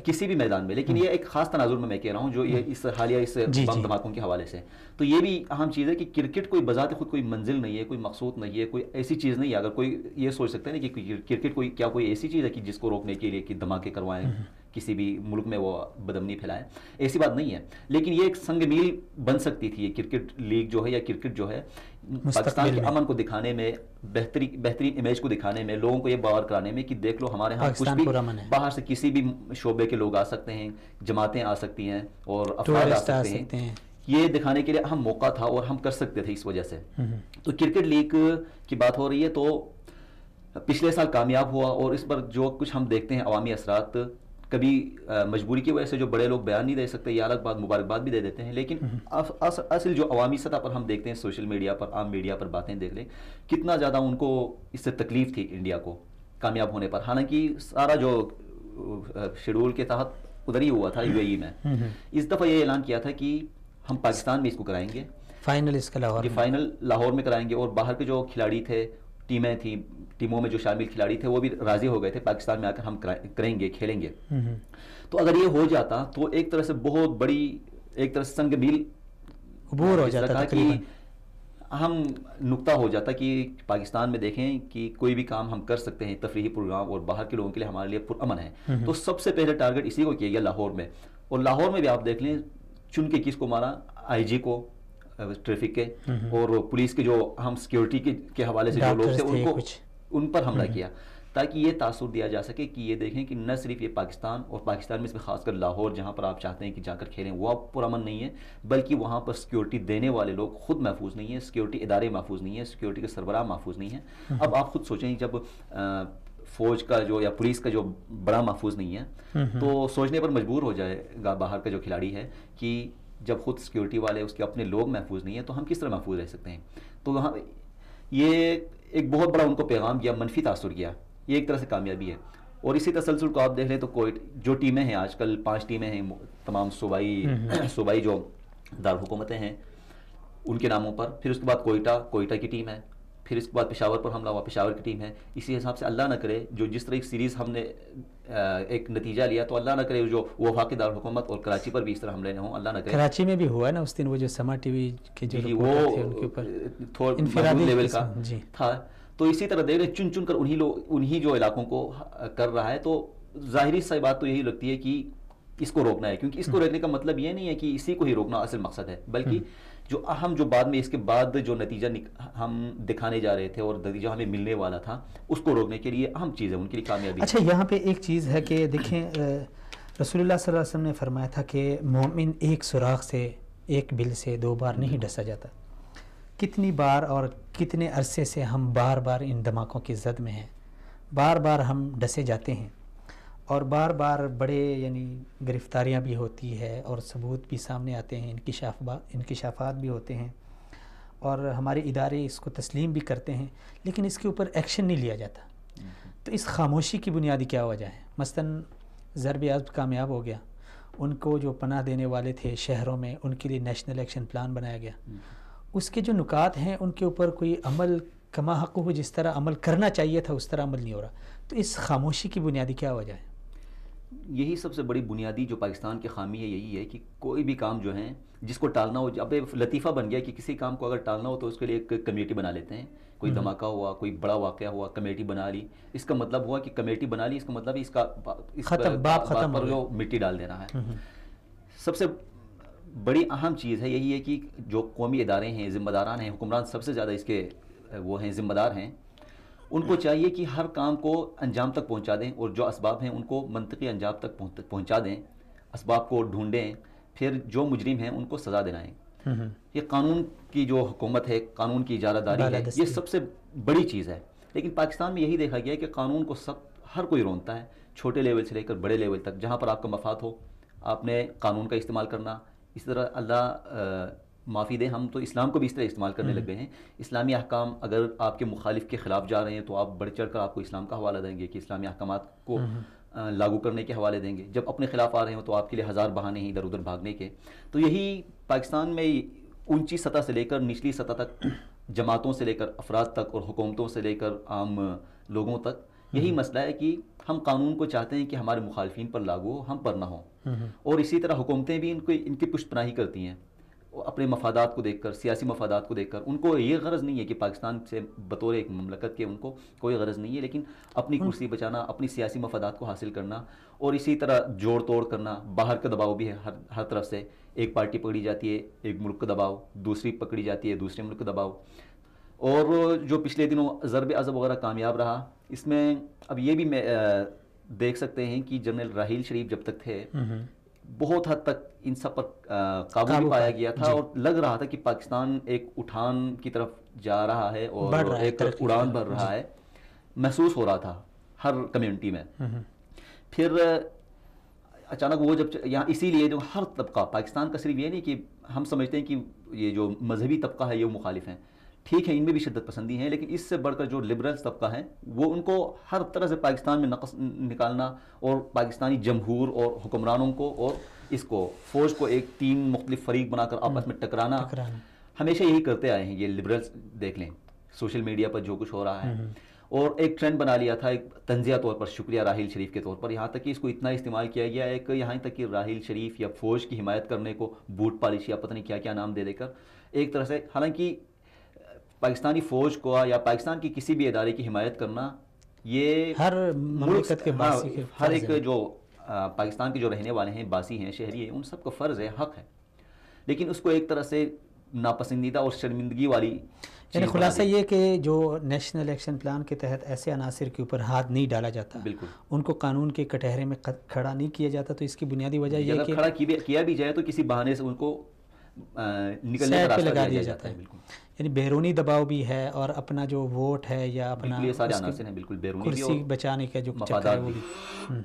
کسی بھی میدان میں، لیکن یہ ایک خاص تناظر میں کہہ رہا ہوں جو یہ اس حالیہ اس بم دھماکوں کے حوالے سے، تو یہ بھی اہم چیز ہے کہ کرکٹ کوئی بذات خود کوئی منزل نہیں ہے، کوئی مقصود نہیں ہے، کوئی ایسی چیز نہیں ہے. اگر کوئی یہ سوچ سکتا ہے نا کہ کرکٹ کوئی ایسی چیز ہے کہ جس کو روکنے کے لیے کہ دھماکے کروائیں، کسی بھی ملک میں وہ بدامنی پھیلائے، ایسی بات نہیں ہے. لیکن یہ ایک سنگ میل بن سکتی تھی یہ کرکٹ لیگ جو ہے، یا کرکٹ جو ہے پاکستان کے امن کو دکھانے میں، بہترین امیج کو دکھانے میں، لوگوں کو یہ باور کرانے میں کہ دیکھ لو ہمارے ہاں کچھ بھی باہر سے کسی بھی شعبے کے لوگ آ سکتے ہیں، جماعتیں آ سکتی ہیں اور افراد آ سکتے ہیں. یہ دکھانے کے لیے اہم موقع تھا اور ہم کر سکتے تھے اس وجہ سے. تو کرکٹ لیگ کی بات ہو رہی ہے تو پچھلے سال کامیاب ہوا، اور اس پر جو کچھ ہم دیکھتے ہیں عوامی اثرات، کبھی مجبوری کی وجہ سے جو بڑے لوگ بیان نہیں دے سکتے، یہ الگ بات، مبارکباد بھی دے دیتے ہیں، لیکن اصل جو عوامی سطح پر ہم دیکھتے ہیں، سوشل میڈیا پر، عام میڈیا پر باتیں دیکھ لیں، کتنا زیادہ ان کو اس سے تکلیف تھی انڈیا کو کامیاب ہونے پر. حالانکہ سارا جو شیڈول کے تحت ادھر ہی ہوا تھا یو اے ای میں. اس دفعہ یہ اعلان کیا تھا کہ ہم پاکستان میں اس کو کرائیں گے،
فائنل اس کا
فائنل لاہور میں کرائیں گے، اور باہر کے جو کھلاڑی تھے، ٹیمیں تھیں، ٹیموں میں جو شامل کھلاڑی تھے وہ بھی راضی ہو گئے تھے پاکستان میں آ کر ہم کریں گے، کھیلیں گے. تو اگر یہ ہو جاتا تو ایک طرح سے بہت بڑی، ایک طرح سے سنگ میل
عبور ہو جاتا
کہ اہم نقطہ ہو جاتا کہ پاکستان میں دیکھیں کہ کوئی بھی کام ہم کر سکتے ہیں تفریحی پروگرام اور باہر کے لوگوں کے لیے ہمارے لیے پرامن ہے، تو سب سے پہلے ٹارگٹ اسی کو کیا گیا لاہور میں. اور لاہور میں بھی آپ دیکھ لیں چن کے کس کو مارا، آئی جی کو ٹریفک کے اور پولیس کے جو ہم سیکیورٹی کے حوالے سے جو لوگ تھے ان پر حملہ کیا، تاکہ یہ تاثر دیا جا سکے کہ یہ دیکھیں کہ نہ صرف یہ پاکستان اور پاکستان میں اس میں خاص کر لاہور جہاں پر آپ چاہتے ہیں کہ جا کر کھیلیں وہ اب پرامن نہیں ہے، بلکہ وہاں پر سیکیورٹی دینے والے لوگ خود محفوظ نہیں ہیں، سیکیورٹی ادارے محفوظ نہیں ہیں، سیکیورٹی کے سربراہ محفوظ نہیں ہیں. اب آپ خود سوچیں جب فوج کا جو یا پولیس کا جو بڑا محفوظ نہیں ہے تو سوچنے پر مجبور ہو جائے گا باہر کا جو کھلاڑی ہے کہ جب خود سیکیورٹی والے اس کے اپنے لوگ محفوظ نہیں ہیں تو ہم کس طرح محفوظ رہ سکتے ہیں. تو وہاں یہ ایک بہت بڑا ان کو پیغام گیا، منفی تاثر گیا. یہ ایک طرح سے کامیابی ہے. اور اسی تسلسل کو آپ دیکھ لیں تو کوئی جو ٹیمیں ہیں آج کل 5 ٹیمیں ہیں تمام صوبائی جو دارالحکومتیں ہیں ان کے ناموں پر، پھر اس کے بعد کوئٹہ کی ٹیم ہے، پھر اس کے بعد پشاور پر حملہ ہوا، پشاور کی ٹیم ہے. اسی حساب سے اللہ نہ کرے جو جس طرح ایک سیریز ہم نے ایک نتیجہ لیا تو اللہ نہ کرے جو وفاقی دارالحکومت اور کراچی پر بھی اس طرح حملے نہ ہوں، اللہ نہ کرے.
کراچی میں بھی ہوا ہے نا اس دن، وہ جو سما ٹی وی کے جو
وہ
ان کے اوپر
انفرادی لیول کا تھا. تو اسی طرح دیکھ رہے چن کر انہی جو علاقوں کو کر رہا ہے. تو ظاہری سی بات تو یہی لگتی ہے کہ اس کو روکنا ہے، کیونکہ اس کو روکنے کا مطلب یہ نہیں ہے کہ اسی کو ہی روکنا اصل مقصد ہے، بلکہ جو اہم جو بعد میں اس کے بعد جو نتیجہ ہم دکھانے جا رہے تھے اور نتیجہ ہمیں ملنے والا تھا اس کو روکنے کے لیے اہم چیز ہے ان کے لیے کامیابی.
اچھا یہاں پہ ایک چیز ہے کہ دیکھیں رسول اللہ صلی اللہ علیہ وسلم نے فرمایا تھا کہ مومن ایک سوراخ سے ایک بل سے 2 بار نہیں ڈسا جاتا. کتنی بار اور کتنے عرصے سے ہم بار بار ان دھماکوں کی زد میں ہیں، بار بار ہم ڈسے جاتے ہیں اور بار بار بڑے یعنی گرفتاریاں بھی ہوتی ہے اور ثبوت بھی سامنے آتے ہیں، انکشافات بھی ہوتے ہیں اور ہمارے ادارے اس کو تسلیم بھی کرتے ہیں، لیکن اس کے اوپر ایکشن نہیں لیا جاتا. تو اس خاموشی کی بنیادی کیا وجہ ہے؟ مثلاً ضرب عضب کامیاب ہو گیا، ان کو جو پناہ دینے والے تھے شہروں میں ان کے لیے نیشنل ایکشن پلان بنایا گیا، اس کے جو نکات ہیں ان کے اوپر کوئی عمل کما حق ہو، جس طرح عمل کرنا چاہیے تھا اس طرح عمل نہیں ہو رہا. تو اس خاموشی کی بنیادی کیا وجہ ہے؟
یہی سب سے بڑی بنیادی جو پاکستان کی خامی ہے یہی ہے کہ کوئی بھی کام جو ہے جس کو ٹالنا ہو، اب لطیفہ بن گیا کہ کسی کام کو اگر ٹالنا ہو تو اس کے لیے ایک کمیٹی بنا لیتے ہیں. کوئی دھماکہ ہوا، کوئی بڑا واقعہ ہوا، کمیٹی بنا لی. اس کا مطلب ہوا کہ کمیٹی بنا لی، اس کا مطلب اس بات پر جو مٹی ڈال دینا ہے. سب سے بڑی اہم چیز ہے یہی ہے کہ جو قومی ادارے ہیں، ذمہ داران ہیں، حکمران سب سے زیادہ اس کے وہ ہیں ذمہ دار ہیں، ان کو چاہیے کہ ہر کام کو انجام تک پہنچا دیں اور جو اسباب ہیں ان کو منطقی انجام تک پہنچا دیں، اسباب کو ڈھونڈیں، پھر جو مجرم ہیں ان کو سزا دلائیں. یہ قانون کی جو حکومت ہے، قانون کی اجارہ داری ہے، یہ سب سے بڑی چیز ہے. لیکن پاکستان میں یہی دیکھا گیا ہے کہ قانون کو ہر کوئی رونتا ہے، چھوٹے لیول سے لے کر بڑے لیول تک. جہاں پر آپ کا مفاد ہو آپ نے قانون کا استعمال کرنا. اس طرح اللہ معافی دے، ہم تو اسلام کو بھی اس طرح استعمال کرنے لگ گئے ہیں. اسلامی احکام اگر آپ کے مخالف کے خلاف جا رہے ہیں تو آپ بڑھ چڑھ کر آپ کو اسلام کا حوالہ دیں گے کہ اسلامی احکامات کو لاگو کرنے کے حوالے دیں گے. جب اپنے خلاف آ رہے ہوں تو آپ کے لیے 1000 بہانے ہیں ادھر ادھر بھاگنے کے. تو یہی پاکستان میں اونچی سطح سے لے کر نچلی سطح تک، جماعتوں سے لے کر افراد تک اور حکومتوں سے لے کر عام لوگوں تک یہی مسئلہ ہے کہ ہم قانون کو چاہتے ہیں کہ ہمارے مخالفین پر لاگو ہو، ہم پر نہ ہو. اور اسی طرح حکومتیں بھی ان کی پشت پناہی کرتی ہیں اپنے مفادات کو دیکھ کر، سیاسی مفادات کو دیکھ کر. ان کو یہ غرض نہیں ہے کہ پاکستان سے بطور ایک مملکت کے ان کو کوئی غرض نہیں ہے، لیکن اپنی کرسی بچانا، اپنی سیاسی مفادات کو حاصل کرنا اور اسی طرح جوڑ توڑ کرنا. باہر کا دباؤ بھی ہے ہر طرف سے، ایک پارٹی پکڑی جاتی ہے ایک ملک کا دباؤ، دوسری پکڑی جاتی ہے دوسرے ملک کا دباؤ. اور جو پچھلے دنوں ضرب عضب وغیرہ کامیاب رہا، اس میں اب یہ بھی دیکھ سکتے ہیں کہ جنرل راحیل شریف جب تک تھے بہت حد تک ان سب پر قابو بھی پایا گیا تھا اور لگ رہا تھا کہ پاکستان ایک اٹھان کی طرف جا رہا ہے اور ایک اڑان بھر رہا ہے، محسوس ہو رہا تھا ہر کمیونٹی میں. پھر اچانک وہ جب یہاں اسی لیے جو ہر طبقہ پاکستان کا صرف یہ نہیں کہ ہم سمجھتے ہیں کہ یہ جو مذہبی طبقہ ہے یہ مخالف ہیں، ٹھیک ہے ان میں بھی شدت پسندی ہے، لیکن اس سے بڑھ کر جو لبرلز طبقہ ہے وہ ان کو ہر طرح سے پاکستان میں نقص نکالنا اور پاکستانی جمہور اور حکمرانوں کو اور اس کو فوج کو ایک 3 مختلف فریق بنا کر آپس میں ٹکرانا ہمیشہ یہی کرتے آئے ہیں. یہ لبرلز دیکھ لیں سوشل میڈیا پر جو کچھ ہو رہا ہے، اور ایک ٹرینڈ بنا لیا تھا ایک تنزیہ طور پر، شکریہ راحیل شریف کے طور پر، یہاں تک کہ اس کو اتنا استعمال کیا گیا ہے کہ یہاں تک کہ راحیل شریف یا فوج کی حمایت کرنے کو بوٹ پالش یا پتہ نہیں کیا کیا نام دے کر ایک طرح سے، حالانکہ پاکستانی فوج کو یا پاکستان کی کسی بھی ادارے کی حمایت کرنا یہ
ہر مملکت کے باسی کے
ہر ایک جو پاکستان کے جو رہنے والے ہیں، باسی ہیں، شہری ہیں، ان سب کا فرض ہے، حق ہے، لیکن اس کو ایک طرح سے ناپسندیدہ اور شرمندگی والی
یعنی خلاصہ یہ کہ جو نیشنل ایکشن پلان کے تحت ایسے عناصر کے اوپر ہاتھ نہیں ڈالا جاتا،
بالکل
ان کو قانون کے کٹہرے میں کھڑا نہیں کیا جاتا، تو اس کی بنیادی وجہ یہ ہے کہ
کھڑا کیا بھی جائے تو کسی بہانے سے ان کو نکلنے کا راستہ لگا دیا جاتا ہے۔ بالکل،
یعنی بیرونی دباؤ بھی ہے اور اپنا جو ووٹ ہے یا اپنا
یہ سارے عناصر ہیں، بالکل بیرونی بھی
کرسی بچانے کا جو چکر ہے وہ بھی۔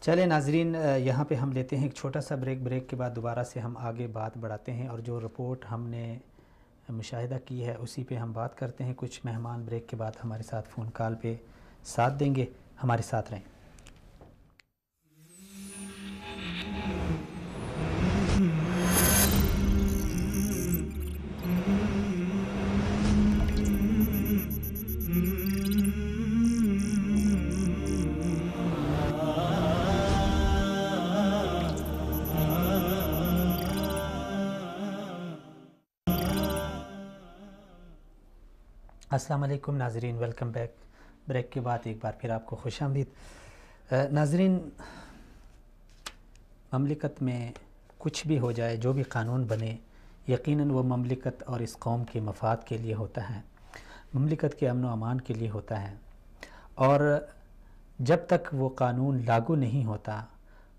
چلیں ناظرین، یہاں پہ ہم لیتے ہیں ایک چھوٹا سا بریک کے بعد دوبارہ سے ہم آگے بات بڑھاتے ہیں، اور جو رپورٹ ہم نے مشاہدہ کی ہے اسی پہ ہم بات کرتے ہیں۔ کچھ مہمان بریک کے بعد ہمارے ساتھ فون کال پہ ساتھ دیں گے، ہمارے ساتھ رہیں۔ السلام علیکم ناظرین، ویلکم بیک۔ بریک کے بعد ایک بار پھر آپ کو خوش آمدید۔ ناظرین، مملکت میں کچھ بھی ہو جائے، جو بھی قانون بنے، یقیناً وہ مملکت اور اس قوم کے مفاد کے لیے ہوتا ہے، مملکت کے امن و امان کے لیے ہوتا ہے، اور جب تک وہ قانون لاگو نہیں ہوتا،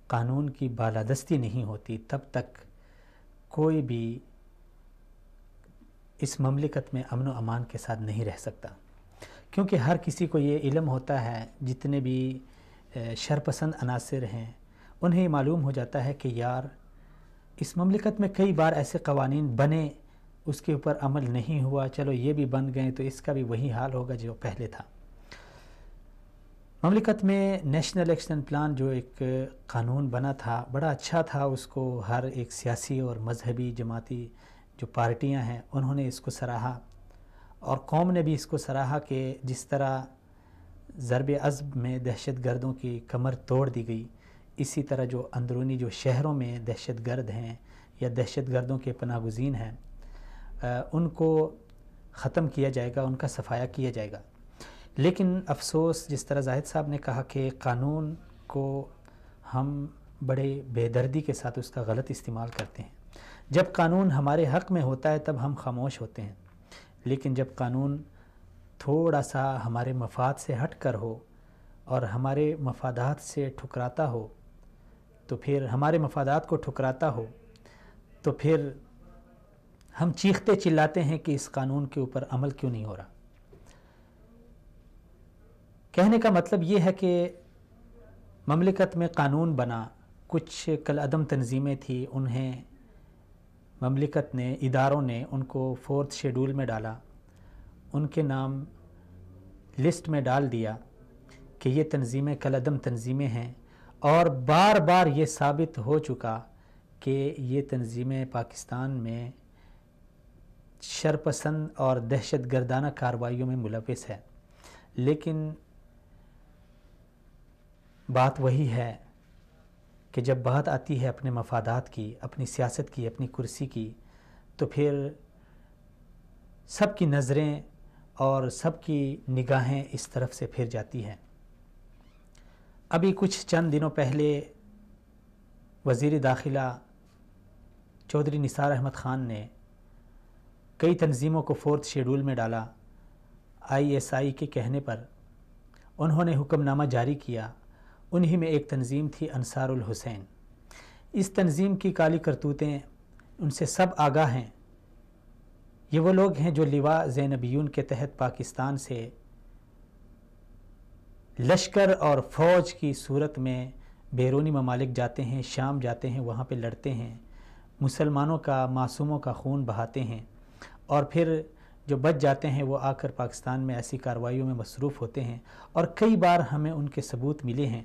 قانون کی بالادستی نہیں ہوتی، تب تک کوئی بھی اس مملکت میں امن و امان کے ساتھ نہیں رہ سکتا، کیونکہ ہر کسی کو یہ علم ہوتا ہے، جتنے بھی شرپسند عناصر ہیں انہیں معلوم ہو جاتا ہے کہ یار اس مملکت میں کئی بار ایسے قوانین بنے، اس کے اوپر عمل نہیں ہوا، چلو یہ بھی بن گئے تو اس کا بھی وہی حال ہوگا جو پہلے تھا۔ مملکت میں نیشنل ایکشن پلان جو ایک قانون بنا تھا، بڑا اچھا تھا، اس کو ہر ایک سیاسی اور مذہبی جماعتی جو پارٹیاں ہیں انہوں نے اس کو سراہا، اور قوم نے بھی اس کو سراہا کہ جس طرح ضرب عضب میں دہشت گردوں کی کمر توڑ دی گئی، اسی طرح جو اندرونی جو شہروں میں دہشت گرد ہیں یا دہشت گردوں کے پناہ گزین ہیں، ان کو ختم کیا جائے گا، ان کا صفایا کیا جائے گا۔ لیکن افسوس، جس طرح زاہد صاحب نے کہا کہ قانون کو ہم بڑے بے دردی کے ساتھ اس کا غلط استعمال کرتے ہیں۔ جب قانون ہمارے حق میں ہوتا ہے تب ہم خاموش ہوتے ہیں، لیکن جب قانون تھوڑا سا ہمارے مفاد سے ہٹ کر ہو اور ہمارے مفادات سے ٹھکراتا ہو، تو پھر ہمارے مفادات کو ٹھکراتا ہو تو پھر ہم چیختے چلاتے ہیں کہ اس قانون کے اوپر عمل کیوں نہیں ہو رہا۔ کہنے کا مطلب یہ ہے کہ مملکت میں قانون بنا، کچھ کالعدم تنظیمیں تھیں، انہیں مملکت نے، اداروں نے ان کو 4th شیڈول میں ڈالا، ان کے نام لسٹ میں ڈال دیا کہ یہ تنظیمیں کالعدم تنظیمیں ہیں، اور بار بار یہ ثابت ہو چکا کہ یہ تنظیمیں پاکستان میں شرپسند اور دہشت گردانہ کارروائیوں میں ملوث ہے۔ لیکن بات وہی ہے کہ جب بات آتی ہے اپنے مفادات کی، اپنی سیاست کی، اپنی کرسی کی، تو پھر سب کی نظریں اور سب کی نگاہیں اس طرف سے پھر جاتی ہیں۔ ابھی کچھ چند دنوں پہلے وزیر داخلہ چودھری نثار احمد خان نے کئی تنظیموں کو 4th شیڈول میں ڈالا۔ ISI کے کہنے پر انہوں نے حکم نامہ جاری کیا، انہی میں ایک تنظیم تھی انصار الحسین۔ اس تنظیم کی کالی کرتوتیں ان سے سب آگاہ ہیں۔ یہ وہ لوگ ہیں جو لواء زینبیون کے تحت پاکستان سے لشکر اور فوج کی صورت میں بیرونی ممالک جاتے ہیں، شام جاتے ہیں، وہاں پہ لڑتے ہیں، مسلمانوں کا، معصوموں کا خون بہاتے ہیں، اور پھر جو بچ جاتے ہیں وہ آ کر پاکستان میں ایسی کارروائیوں میں مصروف ہوتے ہیں، اور کئی بار ہمیں ان کے ثبوت ملے ہیں۔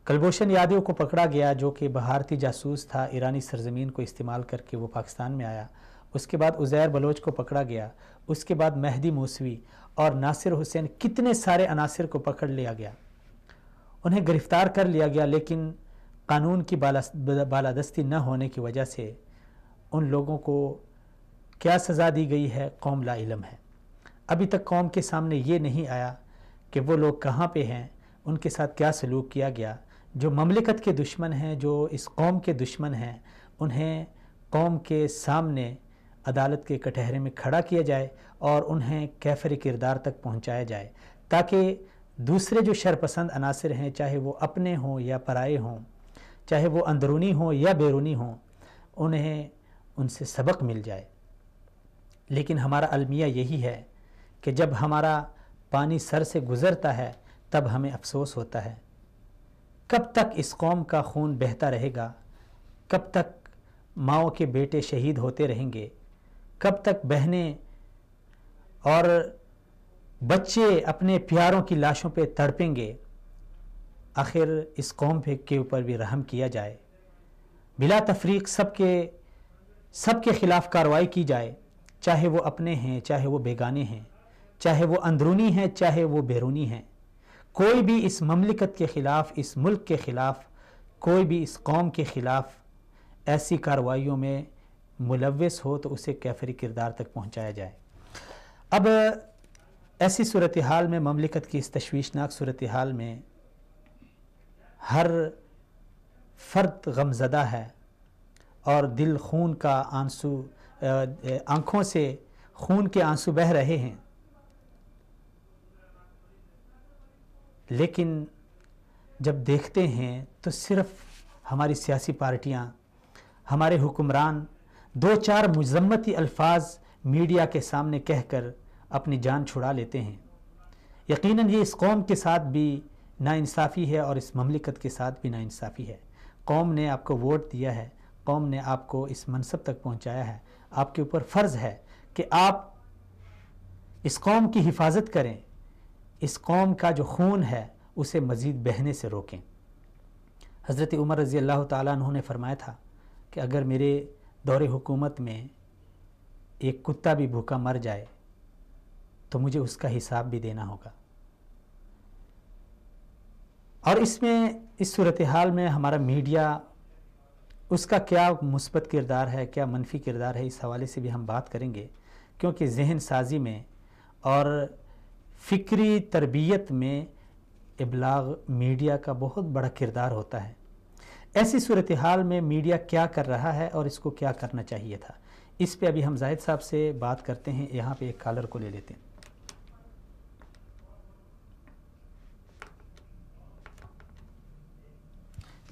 کلبھوشن یادو کو پکڑا گیا جو کہ بھارتی جاسوس تھا، ایرانی سرزمین کو استعمال کر کے وہ پاکستان میں آیا۔ اس کے بعد عزیر بلوچ کو پکڑا گیا، اس کے بعد مہدی موسوی اور ناصر حسین، کتنے سارے عناصر کو پکڑ لیا گیا، انہیں گرفتار کر لیا گیا، لیکن قانون کی بالادستی نہ ہونے کی وجہ سے ان لوگوں کو کیا سزا دی گئی ہے؟ قوم لا علم ہے۔ ابھی تک قوم کے سامنے یہ نہیں آیا کہ وہ لوگ کہاں پہ ہیں، ان کے ساتھ کیا سلوک کیا گیا۔ جو مملکت کے دشمن ہیں، جو اس قوم کے دشمن ہیں، انہیں قوم کے سامنے عدالت کے کٹہرے میں کھڑا کیا جائے اور انہیں کیفر کردار تک پہنچایا جائے، تاکہ دوسرے جو شرپسند عناصر ہیں، چاہے وہ اپنے ہوں یا پرائے ہوں، چاہے وہ اندرونی ہوں یا بیرونی ہوں، انہیں ان سے سبق مل جائے۔ لیکن ہمارا المیہ یہی ہے کہ جب ہمارا پانی سر سے گزرتا ہے تب ہمیں افسوس ہوتا ہے۔ کب تک اس قوم کا خون بہتا رہے گا؟ کب تک ماؤں کے بیٹے شہید ہوتے رہیں گے؟ کب تک بہنیں اور بچے اپنے پیاروں کی لاشوں پہ تڑپیں گے؟ آخر اس قوم کے اوپر بھی رحم کیا جائے، بلا تفریق سب کے خلاف کارروائی کی جائے، چاہے وہ اپنے ہیں، چاہے وہ بیگانے ہیں، چاہے وہ اندرونی ہیں، چاہے وہ بیرونی ہیں۔ کوئی بھی اس مملکت کے خلاف، اس ملک کے خلاف، کوئی بھی اس قوم کے خلاف ایسی کارروائیوں میں ملوث ہو تو اسے کیفری کردار تک پہنچایا جائے۔ اب ایسی صورتحال میں، مملکت کی اس تشویشناک صورتحال میں ہر فرد غمزدہ ہے اور دل خون کا آنسو، آنکھوں سے خون کے آنسو بہہ رہے ہیں، لیکن جب دیکھتے ہیں تو صرف ہماری سیاسی پارٹیاں، ہمارے حکمران دو چار مذمتی الفاظ میڈیا کے سامنے کہہ کر اپنی جان چھڑا لیتے ہیں۔ یقیناً یہ اس قوم کے ساتھ بھی ناانصافی ہے اور اس مملکت کے ساتھ بھی ناانصافی ہے۔ قوم نے آپ کو ووٹ دیا ہے، قوم نے آپ کو اس منصب تک پہنچایا ہے، آپ کے اوپر فرض ہے کہ آپ اس قوم کی حفاظت کریں، اس قوم کا جو خون ہے اسے مزید بہنے سے روکیں۔ حضرت عمر رضی اللہ تعالیٰ عنہ نے فرمایا تھا کہ اگر میرے دور حکومت میں ایک کتا بھی بھوکا مر جائے تو مجھے اس کا حساب بھی دینا ہوگا۔ اور اس صورتحال میں ہمارا میڈیا، اس کا کیا مثبت کردار ہے، کیا منفی کردار ہے، اس حوالے سے بھی ہم بات کریں گے، کیونکہ ذہن سازی میں اور فکری تربیت میں ابلاغ میڈیا کا بہت بڑا کردار ہوتا ہے۔ ایسی صورتحال میں میڈیا کیا کر رہا ہے اور اس کو کیا کرنا چاہیے تھا، اس پہ ابھی ہم زاہد صاحب سے بات کرتے ہیں۔ یہاں پہ ایک کالر کو لے لیتے ہیں۔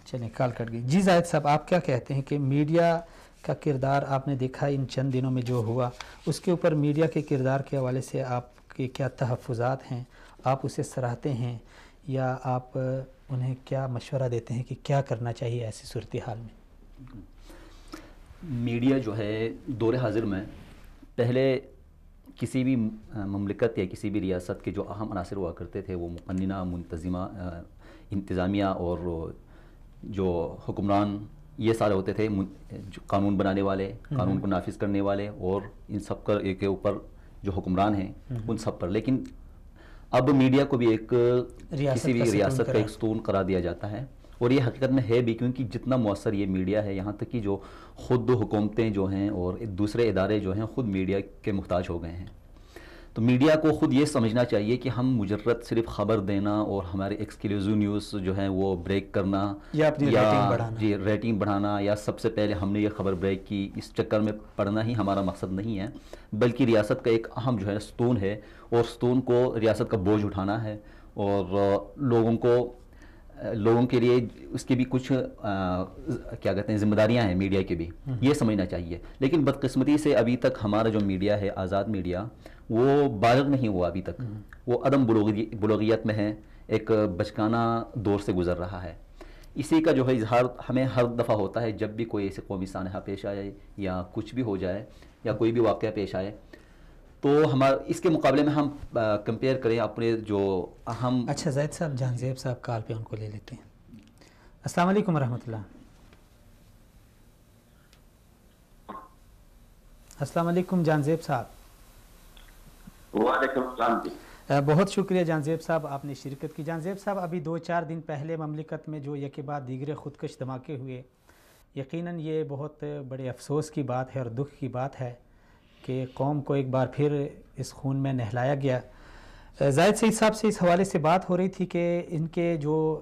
چلیں، کال کٹ گئی۔ جی زاہد صاحب، آپ کیا کہتے ہیں کہ میڈیا کا کردار آپ نے دیکھا ان چند دنوں میں جو ہوا، اس کے اوپر میڈیا کے کردار کے حوالے سے آپ کے کیا تحفظات ہیں؟ آپ اسے سراہتے ہیں یا آپ انہیں کیا مشورہ دیتے ہیں کہ کیا کرنا چاہیے ایسی صورتحال میں؟
میڈیا جو ہے دور حاضر میں پہلے کسی بھی مملکت یا کسی بھی ریاست کے جو اہم عناصر ہوا کرتے تھے وہ مقننہ، منتظمہ، انتظامیہ اور جو حکمران، یہ سارے ہوتے تھے، جو قانون بنانے والے، قانون کو نافذ کرنے والے، اور ان سب کے اوپر جو حکمران ہیں ان سب پر۔ لیکن اب میڈیا کو بھی ایک کسی بھی ریاست کا ایک ستون قرار دیا جاتا ہے، اور یہ حقیقت میں ہے بھی، کیونکہ جتنا مؤثر یہ میڈیا ہے، یہاں تک کہ جو خود حکومتیں جو ہیں اور دوسرے ادارے جو ہیں خود میڈیا کے محتاج ہو گئے ہیں۔ تو میڈیا کو خود یہ سمجھنا چاہیے کہ ہم مجرد صرف خبر دینا اور ہمارے ایکسکلوزیو نیوز جو ہیں وہ بریک کرنا
یا اپنی
ریٹنگ بڑھانا یا سب سے پہلے ہم نے یہ خبر بریک کی، اس چکر میں پڑنا ہی ہمارا مقصد نہیں ہے، بلکہ ریاست کا ایک اہم جو ہے ستون ہے، اور ستون کو ریاست کا بوجھ اٹھانا ہے، اور لوگوں کے لیے اس کی بھی کچھ کیا کہتے ہیں ذمہ داریاں ہیں میڈیا کی بھی، یہ سمجھنا چاہیے۔ لیکن بدقسمتی سے ابھی تک ہمارا جو میڈیا ہے، آزاد میڈیا، وہ بالغ نہیں ہوا ابھی تک، وہ عدم بلوغیت میں ہے، ایک بچکانہ دور سے گزر رہا ہے۔ اسی کا جو ہے اظہار ہمیں ہر دفعہ ہوتا ہے جب بھی کوئی ایسی قومی سانحہ پیش آئے یا کچھ بھی ہو جائے یا کوئی بھی واقعہ پیش آئے، تو اس کے مقابلے میں ہم کمپیئر کریں اپنے جو اہم۔
اچھا زاہد صاحب، جان زیب صاحب کال پہ، ان کو لے لیتے ہیں۔ السلام علیکم ورحمۃ اللہ۔ السلام علیکم جان زیب صاحب۔
وعلیکم السلام جی۔
بہت شکریہ جان زیب صاحب، آپ نے شرکت کی۔ جان زیب صاحب، ابھی 2-4 دن پہلے مملکت میں جو یک بعد دیگرے خودکش دھماکے ہوئے، یقیناً یہ بہت بڑے افسوس کی بات ہے اور دکھ کی بات ہے کہ قوم کو ایک بار پھر اس خون میں نہلایا گیا. زاہد سعید صاحب سے اس حوالے سے بات ہو رہی تھی کہ ان کے جو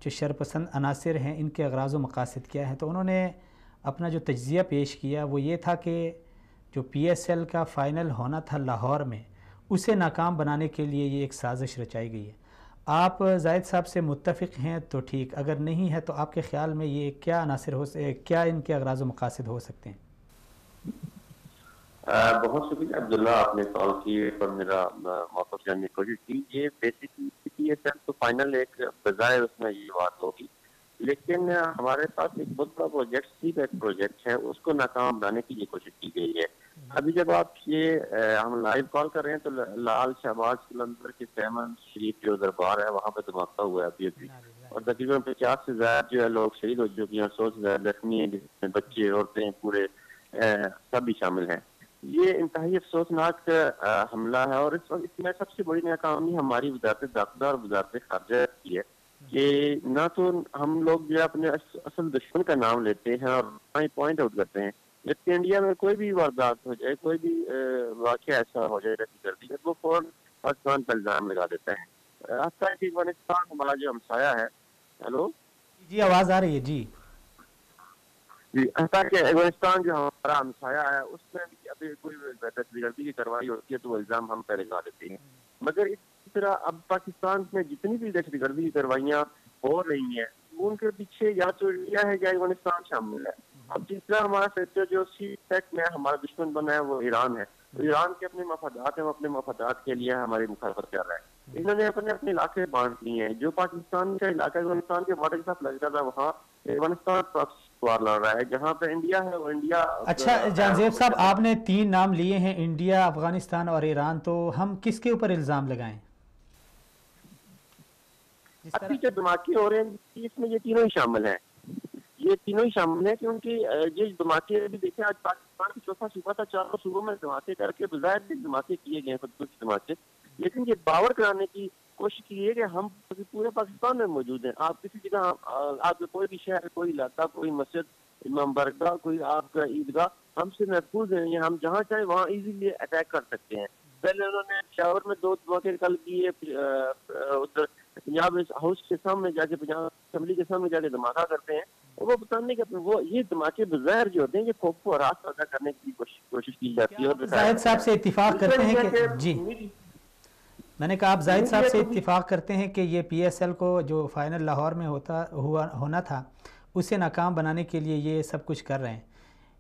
شرپسند عناصر ہیں ان کے اغراض و مقاصد کیا ہیں, تو انہوں نے اپنا جو تجزیہ پیش کیا وہ یہ تھا کہ جو پی ایس ایل کا فائنل ہونا تھا لاہور میں, اسے ناکام بنانے کے لیے یہ ایک سازش رچائی گئی ہے. آپ زاہد صاحب سے متفق ہیں تو ٹھیک, اگر نہیں ہے تو آپ کے خیال میں یہ کیا عناصر کیا ان کے اغراض و مقاصد ہو سکتے ہیں؟
بہت شکریہ عبداللہ, آپ نے کال کی اور میرا موقف جاننے کی کوشش کی. یہ بیسکلی پی ایس ایل تو فائنل ایک بظاہر اس میں یہ بات ہوگی, لیکن ہمارے پاس ایک بہت بڑا پروجیکٹ سی پیک پروجیکٹ ہے, اس کو ناکام بنانے کی یہ کوشش کی گئی ہے. ابھی جب آپ یہ ہم لائیو کال کر رہے ہیں تو لال شہباز قلندر کے سیمن شریف جو دربار ہے وہاں پہ دھماکہ ہوا ہے ابھی, اور تقریباً 50 سے زیادہ جو ہے لوگ شہید ہو چکے ہیں, 100 سے زیادہ زخمی ہیں جس میں بچے, عورتیں, پورے سب بھی شامل ہیں. یہ انتہائی افسوسناک حملہ ہے, اور اس وقت اس میں سب سے بڑی ناکامی ہماری وزارت داخلہ اور وزارت خارجہ کی ہے کہ نہ تو ہم لوگ جو اپنے اصل دشمن کا نام لیتے ہیں اور نہ ہی پوائنٹ آؤٹ کرتے ہیں. جبکہ انڈیا میں کوئی بھی واردات ہو جائے, کوئی بھی واقعہ ایسا ہو جائے دہشت گردی کا, وہ فوراً پاکستان پر الزام لگا دیتا ہے. افغانستان ہمارا جو ہمسایہ ہے, ہیلو
جی آواز آ رہی ہے جی
جی, کہ افغانستان جو ہمارا ہمسایہ ہے اس میں بھی ابھی کوئی دہشت گردی کی کارروائی ہوتی ہے تو وہ الزام ہم پہ لگا دیتے ہیں. مگر اس طرح اب پاکستان میں جتنی بھی دہشت گردی کی کارروائیاں ہو رہی ہیں ان کے پیچھے یا تو انڈیا ہے یا افغانستان شامل ہے. اب تیسرا ہمارا سیکٹر جو سی پیک میں ہمارا دشمن بنا ہے وہ ایران ہے. تو ایران کے اپنے مفادات ہیں, وہ اپنے مفادات کے لیے ہماری مخالفت کر رہا ہے. انہوں نے اپنے علاقے بانٹ لیے ہیں. جو پاکستان کا علاقہ افغانستان کے بارڈر کے ساتھ لگتا تھا وہاں افغانستان سوار لڑ رہا ہے, جہاں پہ انڈیا ہے وہ انڈیا.
اچھا جانزیب صاحب, آپ نے 3 نام لیے ہیں, انڈیا, افغانستان اور ایران, تو ہم کس کے اوپر الزام لگائیں؟
ابھی جو دھماکے ہو رہے ہیں اس میں یہ تینوں ہی شامل ہیں. یہ تینوں ہی شامل ہیں کیونکہ یہ دھماکے بھی دیکھیں, آج پاکستان کا چوتھا صوبہ تھا, 4 صوبوں میں دھماکے کر کے بظاہر بھی دھماکے کیے گئے ہیں, خودکشی دھماکے, لیکن یہ باور کرانے کی کوشش کی ہے کہ ہم پورے پاکستان میں موجود ہیں. آپ کسی جگہ, آپ کا کوئی بھی شہر, کوئی علاقہ, کوئی مسجد, امام برگاہ, کوئی آپ کا عیدگاہ ہم سے محفوظ ہیں. ہم جہاں چاہیں وہاں ایزیلی اٹیک کر سکتے ہیں. پہلے انہوں نے پشاور میں 2 دھماکے کل کیے, ادھر پنجاب ہاؤس کے سامنے جا کے, پنجاب اسمبلی کے سامنے جا کے دھماکہ کرتے ہیں. وہ بتانے کے وہ یہ دھماکے بظاہر جو ہوتے ہیں یہ خوف و ہراس پیدا کرنے کی کوشش کی جاتی ہے.
زاہد صاحب سے اتفاق کرتے ہیں کہ جی, میں نے کہا آپ زاہد صاحب سے اتفاق کرتے ہیں کہ یہ پی ایس ایل کو جو فائنل لاہور میں ہونا تھا اسے ناکام بنانے کے لیے یہ سب کچھ کر رہے ہیں,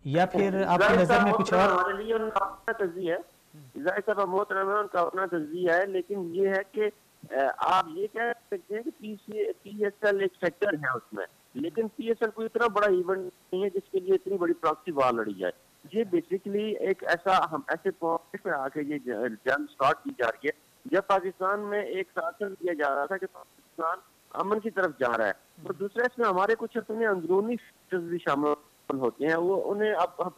یا پھر آپ کی نظر میں کچھ اور؟
ہمارے لیے ان کا اپنا تجزیہ ہے, زاہد صاحب محترم ہے, ان کا اپنا تجزیہ ہے, لیکن یہ ہے کہ آپ یہ کہہ سکتے ہیں کہ پی ایس ایل ایک فیکٹر ہے اس میں, لیکن پی ایس ایل کوئی اتنا بڑا ایونٹ نہیں ہے جس کے لیے اتنی بڑی پراکسی وار لڑی جائے. یہ بیسیکلی ایک ایسے پوائنٹ پہ آ کے یہ جنگ سٹارٹ کی جا رہی ہے جب پاکستان میں ایک تاثر دیا جا رہا تھا کہ پاکستان امن کی طرف جا رہا ہے, اور دوسرا اس میں ہمارے کچھ اپنے اندرونی فیکٹرز بھی شامل ہوتے ہیں, وہ انہیں اب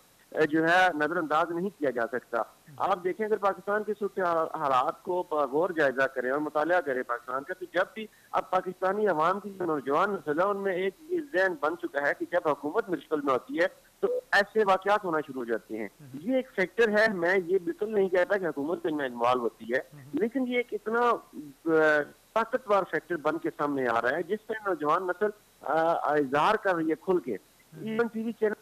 جو ہے نظر انداز نہیں کیا جا سکتا. آپ دیکھیں اگر پاکستان کے صورت حالات کو غور جائزہ کریں اور مطالعہ کریں پاکستان کا, تو جب بھی اب پاکستانی عوام کی نوجوان نسل ہے ان میں ایک ذہن بن چکا ہے کہ جب حکومت مشکل میں ہوتی ہے تو ایسے واقعات ہونا شروع ہو جاتے ہیں. یہ ایک فیکٹر ہے, میں یہ بالکل نہیں کہتا کہ حکومت ان میں انوالو ہوتی ہے, لیکن یہ ایک اتنا طاقتور فیکٹر بن کے سامنے آ رہا ہے جس سے نوجوان نسل اظہار کر رہی ہے کھل کے. ایون ٹی وی چینل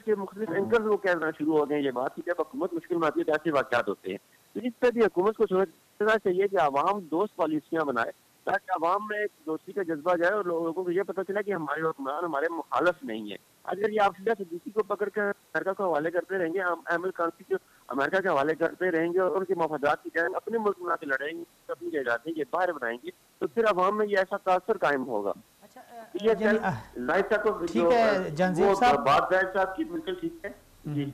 کے مختلف اینکرز وہ کہنا شروع ہو گئے ہیں یہ بات کہ جب حکومت مشکل میں آتی ہے تو ایسے واقعات ہوتے ہیں. تو اس پہ بھی حکومت کو سوچنا چاہیے کہ عوام دوست پالیسیاں بنائے تاکہ عوام میں ایک دوستی کا جذبہ جائے اور لوگوں کو یہ پتہ چلا کہ ہمارے حکمران ہمارے مخالف نہیں ہے. اگر یہ آفریقہ صدیقی کو پکڑ کر امریکہ کو حوالے کرتے رہیں گے, ایمل کانسی کو امریکہ کے حوالے کرتے رہیں گے اور ان کے مفادات کی جانب اپنے ملک میں آ کے لڑیں گے, اپنی جائیدادیں یہ باہر بنائیں گے, تو پھر عوام میں یہ ایسا تاثر قائم ہوگا.
ٹھیک ہے جانزیب صاحب,
بات زاہد صاحب کی بالکل ٹھیک ہے. جی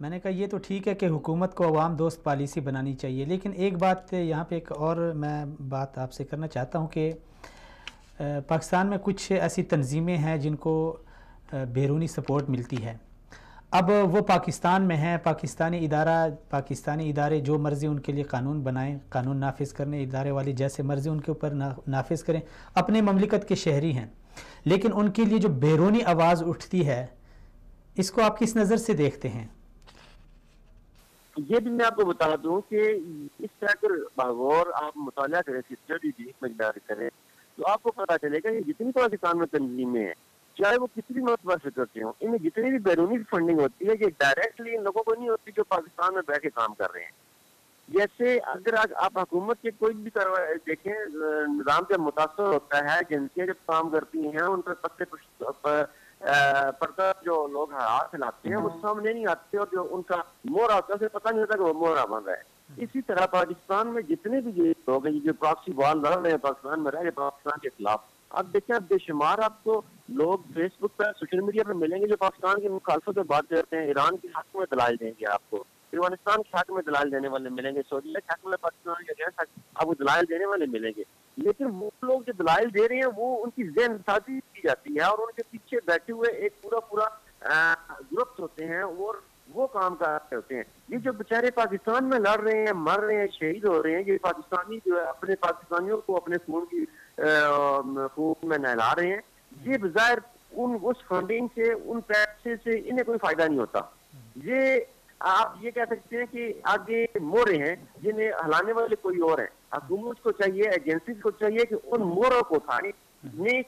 میں نے کہا یہ تو ٹھیک ہے کہ حکومت کو عوام دوست پالیسی بنانی چاہیے, لیکن ایک بات یہاں پہ ایک اور میں بات آپ سے کرنا چاہتا ہوں کہ پاکستان میں کچھ ایسی تنظیمیں ہیں جن کو بیرونی سپورٹ ملتی ہے. اب وہ پاکستان میں ہیں, پاکستانی ادارے جو مرضی ان کے لیے قانون بنائیں, قانون نافذ کرنے ادارے والے جیسے مرضی ان کے اوپر نافذ کریں, اپنے مملکت کے شہری ہیں, لیکن ان کے لیے جو بیرونی آواز اٹھتی ہے اس کو آپ کس نظر سے دیکھتے ہیں؟
یہ بھی میں آپ کو بتا دوں کہ اس طرح کے باغور آپ مطالعہ کریں, اسٹڈی ڈیپ میں جا کریں, تو آپ کو پتا چلے گا کہ جتنی پاکستان میں تنظیمیں ہیں, چاہے وہ کتنی مرتبہ سے کرتے ہوں, ان میں جتنی بھی بیرونی فنڈنگ ہوتی ہے یہ ڈائریکٹلی ان لوگوں کو نہیں ہوتی جو پاکستان میں بیٹھ کے کام کر رہے ہیں. جیسے اگر آپ حکومت کے کوئی بھی دیکھیں, نظام سے متاثر ہوتا ہے, ایجنسیاں جب کام کرتی ہیں ان پر پردہ جو لوگ ہاتھ پھیلاتے ہیں وہ سامنے نہیں آتے, اور جو ان کا مورا ہوتا ہے اسے پتہ نہیں ہوتا کہ وہ مورا بن رہا ہے. اسی طرح پاکستان میں جتنے بھی یہ لوگ ہیں جو پراکسی وار لڑ رہے ہیں پاکستان میں رہ رہے پاکستان کے خلاف, اب دیکھیں اب بے شمار آپ کو لوگ فیس بک پر سوشل میڈیا پر ملیں گے جو پاکستان کی مخالفت میں بات کرتے ہیں, ایران کے حق میں دلائل دیں گے آپ کو, افغانستان کے حق میں دلائل دینے والے ملیں گے, سعودیہ کے حق میں پاکستان کے آپ کو دلائل دینے والے ملیں گے. لیکن وہ لوگ جو دلائل دے رہے ہیں وہ ان کی ذہن سازی کی جاتی ہے اور ان کے پیچھے بیٹھے ہوئے ایک پورا گروپ ہوتے ہیں اور وہ کام کر رہے ہوتے ہیں. یہ جو بیچارے پاکستان میں لڑ رہے ہیں, مر رہے ہیں, شہید ہو رہے ہیں, یہ پاکستانی جو ہے اپنے پاکستانیوں کو اپنے خون میں نہلا رہے ہیں, یہ بظاہر اس فنڈنگ سے, ان پیسے سے انہیں کوئی فائدہ نہیں ہوتا. یہ آپ یہ کہہ سکتے ہیں کہ آگے مورے ہیں جنہیں ہلانے والے کوئی اور ہیں. حکومت کو چاہیے, ایجنسیز کو چاہیے کہ ان موروں کو اٹھائیں,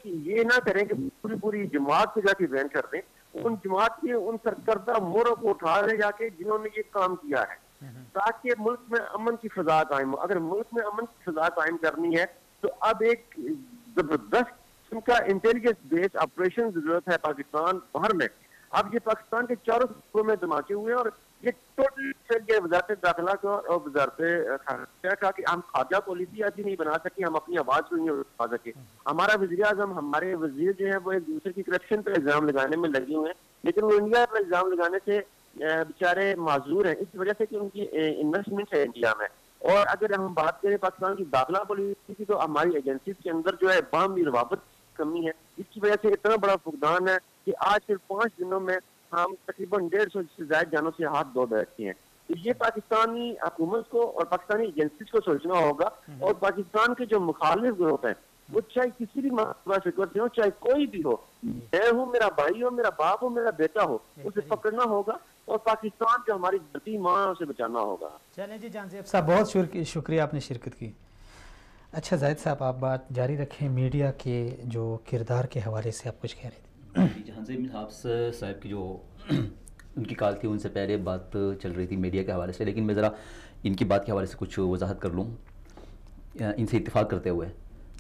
یہ نہ کریں کہ پوری جماعت کو جا کے بین کر دیں. ان جماعت کے ان سرکردہ موروں کو اٹھا لے جا کے جنہوں نے یہ کام کیا ہے, تاکہ ملک میں امن کی فضا قائم ہو. اگر ملک میں امن کی فضا قائم کرنی ہے تو اب ایک زبردست قسم کا انٹیلیجنس بیس آپریشن ضرورت ہے پاکستان باہر میں. اب یہ پاکستان کے چاروں صوبوں میں دھماکے ہوئے اور یہ ٹوٹل وزارت داخلہ کا اور وزارت خارجہ کا کہ ہم خارجہ پالیسی آج نہیں بنا سکے, ہم اپنی آواز کو نہیں اٹھا سکے. ہمارا وزیر اعظم, ہمارے وزیر جو ہیں وہ ایک دوسرے کی کرپشن پہ الزام لگانے میں لگے ہوئے ہیں, لیکن وہ انڈیا پر الزام لگانے سے بیچارے معذور ہیں اس وجہ سے کہ ان کی انویسٹمنٹ ہے انڈیا میں. اور اگر ہم بات کریں پاکستان کی داخلہ پالیسی کی تو ہماری ایجنسیز کے اندر جو ہے باہمی روابط کمی ہے, جس کی وجہ سے اتنا بڑا فقدان ہے کہ آج صرف 5 دنوں میں ہم تقریباً 150 سے زائد جانوں سے ہاتھ دھو بیٹھتے ہیں. تو یہ پاکستانی حکومت کو اور پاکستانی ایجنسیز کو سوچنا ہوگا, اور پاکستان کے جو مخالف گروپ ہیں وہ چاہے کسی بھی فکر سے ہو, چاہے کوئی بھی ہو, میں ہوں, میرا بھائی ہو, میرا باپ ہو, میرا بیٹا ہو, اسے پکڑنا ہوگا اور پاکستان جو ہماری دھرتی ماں اسے بچانا ہوگا.
چلیں جی جان زیب صاحب, بہت شکریہ آپ نے شرکت کی. اچھا زاہد صاحب, آپ بات جاری رکھیں. میڈیا کے جو کردار کے حوالے سے آپ کچھ کہہ رہے تھے.
جہاں سے صاحب کی جو ان کی کال تھی ان سے پہلے بات چل رہی تھی میڈیا کے حوالے سے, لیکن میں ذرا ان کی بات کے حوالے سے کچھ وضاحت کر لوں. ان سے اتفاق کرتے ہوئے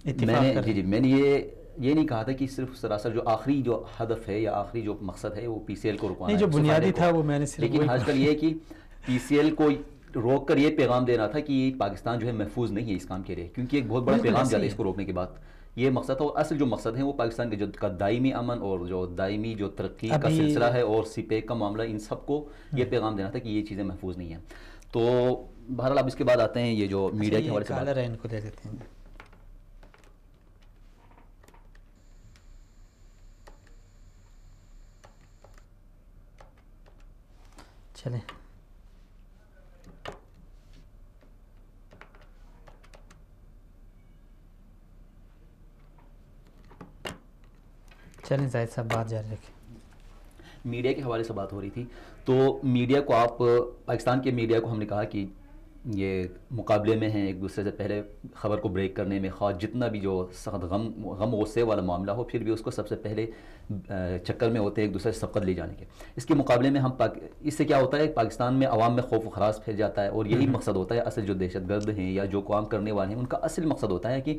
میں نے یہ نہیں کہا تھا کہ صرف سراسر جو آخری جو ہدف ہے یا آخری جو مقصد ہے وہ پی سی ایل کو رکوانا ہے,
جو بنیادی تھا وہ میں نے صرف,
لیکن آج کل یہ کہ پی سی ایل کو روک کر یہ پیغام دینا تھا کہ پاکستان جو ہے محفوظ نہیں ہے اس کام کے لیے, کیونکہ ایک بہت بڑا پیغام جاتا ہے اس کو روکنے کے بعد. یہ مقصد تھا, اور اصل جو مقصد ہے وہ پاکستان کے جو دائمی امن اور جو دائمی جو ترقی کا سلسلہ ہے اور سی پیک کا معاملہ, ان سب کو یہ پیغام دینا تھا کہ یہ چیزیں محفوظ نہیں ہیں. تو بہرحال اب اس کے بعد آتے ہیں یہ جو میڈیا کے حوالے سے
کالر ہے, ان کو دے دیتے ہیں. چلیں زاہد صاحب بات جاری رکھیں.
میڈیا کے حوالے سے بات ہو رہی تھی, تو میڈیا کو آپ پاکستان کے میڈیا کو ہم نے کہا کہ یہ مقابلے میں ہیں ایک دوسرے سے پہلے خبر کو بریک کرنے میں, خواہ جتنا بھی جو سخت غم غصے والا معاملہ ہو, پھر بھی اس کو سب سے پہلے چکر میں ہوتے ہیں ایک دوسرے سے سبقت لے جانے کے. اس کے مقابلے میں ہم اس سے کیا ہوتا ہے, پاکستان میں عوام میں خوف و خراش پھیل جاتا ہے, اور یہی مقصد ہوتا ہے اصل جو دہشت گرد ہیں یا جو کام کرنے والے ہیں ان کا اصل مقصد ہوتا ہے کہ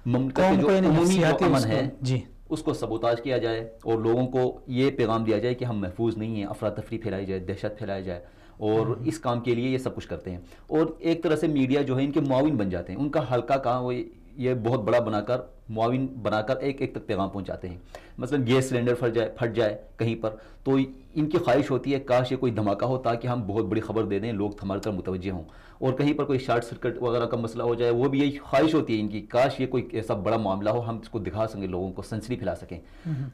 مملکت کے جو عمومی جو امن ہے اس کو سبوتاج کیا جائے اور لوگوں کو یہ پیغام دیا جائے کہ ہم محفوظ نہیں ہیں, افراتفری پھیلائی جائے, دہشت پھیلائی جائے, اور اس کام کے لیے یہ سب کچھ کرتے ہیں. اور ایک طرح سے میڈیا جو ہے ان کے معاون بن جاتے ہیں, ان کا حلقہ کہاں وہ یہ بہت بڑا بنا کر معاون بنا کر ایک تک پیغام پہنچاتے ہیں. مثلا گیس سلنڈر پھٹ جائے کہیں پر, تو ان کی خواہش ہوتی ہے کاش یہ کوئی دھماکہ ہو تاکہ ہم بہت بڑی خبر دے دیں, لوگ ہمارے طرف متوجہ ہوں. اور کہیں پر کوئی شارٹ سرکٹ وغیرہ کا مسئلہ ہو جائے, وہ بھی یہی خواہش ہوتی ہے ان کی, کاش یہ کوئی ایسا بڑا معاملہ ہو ہم اس کو دکھا سکیں, لوگوں کو سنسنی پھیلا سکیں.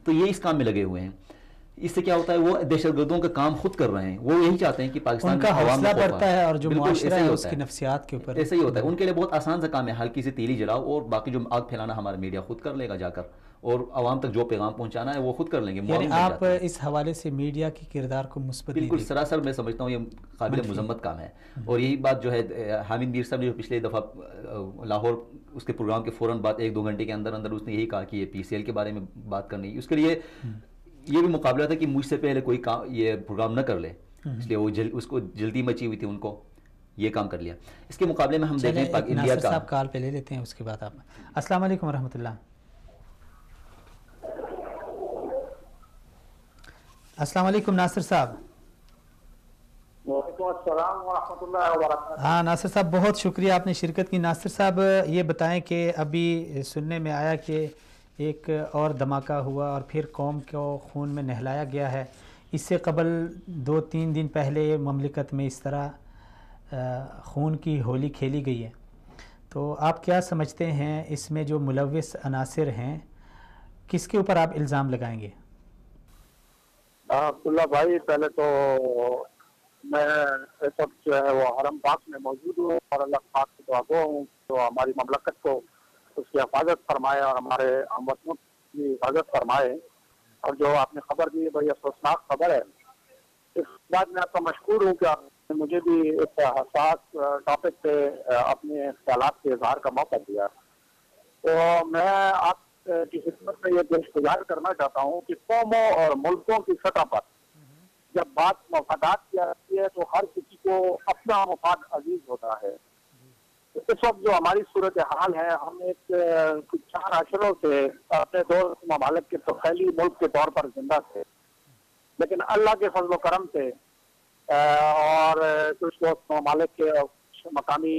تو یہ اس کام میں لگے ہوئے ہیں. اس سے کیا ہوتا ہے, وہ دہشت گردوں کا کام خود کر رہے ہیں, وہ یہی چاہتے ہیں کہ پاکستان
کا حوصلہ بڑھتا ہے اور جو معاشرہ ہے اس کی نفسیات کے اوپر
ایسا ہی ہوتا ہے. ان کے لیے بہت آسان سا کام ہے, ہلکی سی تیلی جلاؤ اور باقی جو آگ پھیلانا ہمارا میڈیا خود کر لے گا جا کر, اور عوام تک جو پیغام پہنچانا ہے وہ خود کر لیں گے.
یعنی آپ اس حوالے سے میڈیا کی کردار کو مثبت
بالکل سراسر میں سمجھتا ہوں یہ قابل مذمت کام ہے. اور یہی بات جو ہے حامد میر صاحب نے جو پچھلے دفعہ لاہور اس کے پروگرام کے فوراً بعد 1-2 گھنٹے کے اندر اس نے یہی کہا کہ یہ PCL کے بارے میں بات کرنی, اس کے لیے یہ بھی مقابلہ تھا کہ مجھ سے پہلے کوئی یہ پروگرام نہ کر لے, اس لیے وہ اس کو جلدی مچی ہوئی تھی, ان کو یہ کام کر لیا. اس کے مقابلے میں ہم دیکھیں انڈیا کا.
صاحب کال پہ لے لیتے ہیں, اس کے بعد آپ. السلام علیکم ورحمۃ اللہ. السلام علیکم ناصر صاحب.
وعلیکم السلام ورحمۃ اللہ وبرکاتہ.
ہاں ناصر صاحب بہت شکریہ آپ نے شرکت کی. ناصر صاحب یہ بتائیں کہ ابھی سننے میں آیا کہ ایک اور دھماکہ ہوا اور پھر قوم کو خون میں نہلایا گیا ہے. اس سے قبل 2-3 دن پہلے مملکت میں اس طرح خون کی ہولی کھیلی گئی ہے. تو آپ کیا سمجھتے ہیں اس میں جو ملوث عناصر ہیں کس کے اوپر آپ الزام لگائیں گے؟
عبداللہ بھائی, پہلے تو میں اس وقت جو ہے وہ حرم پاک میں موجود ہوں اور اللہ پاک سے دعا گو ہوں تو ہماری مملکت کو اس کی حفاظت فرمائے اور ہمارے ہم وطنوں کی حفاظت فرمائے. اور جو آپ نے خبر دی بڑی افسوسناک خبر ہے. اس بات میں آپ کا مشکور ہوں کہ آپ نے مجھے بھی اس حساس ٹاپک پہ اپنے خیالات کے اظہار کا موقع دیا. تو میں آپ کی خدمت میں یہ گزارش کرنا چاہتا ہوں کہ قوموں اور ملکوں کی سطح پر جب بات مفادات کی آتی ہے تو ہر کسی کو اپنا مفاد عزیز ہوتا ہے. اس وقت جو ہماری صورتحال ہے, ہم ایک 4 عشروں سے اپنے 2 ممالک کے توخیلی ملک کے طور پر زندہ تھے, لیکن اللہ کے فضل و کرم سے اور کچھ دوست ممالک کے مقامی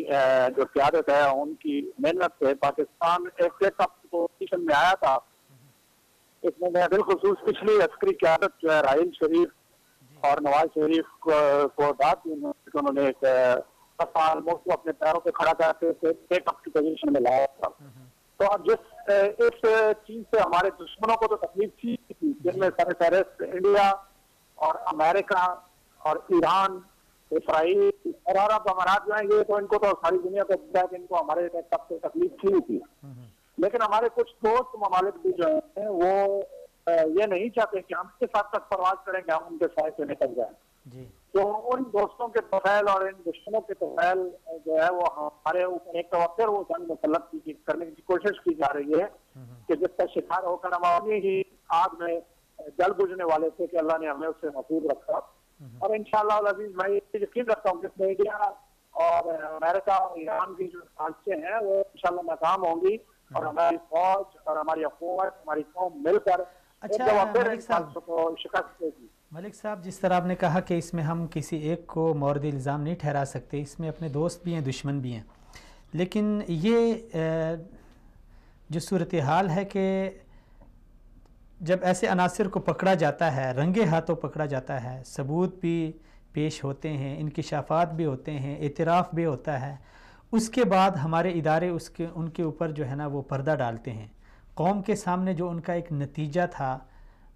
جو قیادت ہے ان کی محنت سے پاکستان ایک سیٹ اپ پوزیشن میں آیا تھا. اس میں بالخصوص پچھلی عسکری قیادت جو ہے راحیل شریف اور نواز شریف کو داد دی, انہوں نے ایک ملک کو اپنے پیروں پہ کھڑا کر کے ٹیک اپ کی پوزیشن میں لایا تھا. تو اب اس چیز سے ہمارے دشمنوں کو تو تکلیف تھی, جن میں سر فہرست انڈیا اور امریکہ اور ایران, اسرائیل اور عرب امارات جو ہیں, یہ تو ان کو تو ساری دنیا کو پتا ہے کہ ان کو ہمارے ٹیک سے تکلیف تھی. لیکن ہمارے کچھ دوست ممالک بھی جو ہیں وہ یہ نہیں چاہتے کہ ہم کے ساتھ تک پرواز کریں کہ ہم ان کے سائے سے نکل جائیں. تو ان دوستوں کے طفیل اور ان دشمنوں کے طفیل جو ہے وہ ہمارے اوپر ایک توقع وہ جنگ مسلط کرنے کی کوشش کی جا رہی ہے کہ جس کا شکار ہو کر ہم اپنی ہی آگ میں جل بجھنے والے تھے کہ اللہ نے ہمیں اس سے محفوظ رکھا. اور انشاءاللہ العزیز میں یہ یقین رکھتا ہوں کہ انڈیا اور امریکہ اور ایران کی جو سازشیں ہیں وہ انشاءاللہ ناکام ہوں گی اور ہماری فوج اور ہماری حکومت ہماری قوم مل کر شکست دے گی.
ملک صاحب جس طرح آپ نے کہا کہ اس میں ہم کسی ایک کو مورد الزام نہیں ٹھہرا سکتے, اس میں اپنے دوست بھی ہیں دشمن بھی ہیں, لیکن یہ جو صورتحال ہے کہ جب ایسے عناصر کو پکڑا جاتا ہے, رنگے ہاتھوں پکڑا جاتا ہے, ثبوت بھی پیش ہوتے ہیں, انکشافات بھی ہوتے ہیں, اعتراف بھی ہوتا ہے, اس کے بعد ہمارے ادارے ان کے اوپر جو ہے نا وہ پردہ ڈالتے ہیں, قوم کے سامنے جو ان کا ایک نتیجہ تھا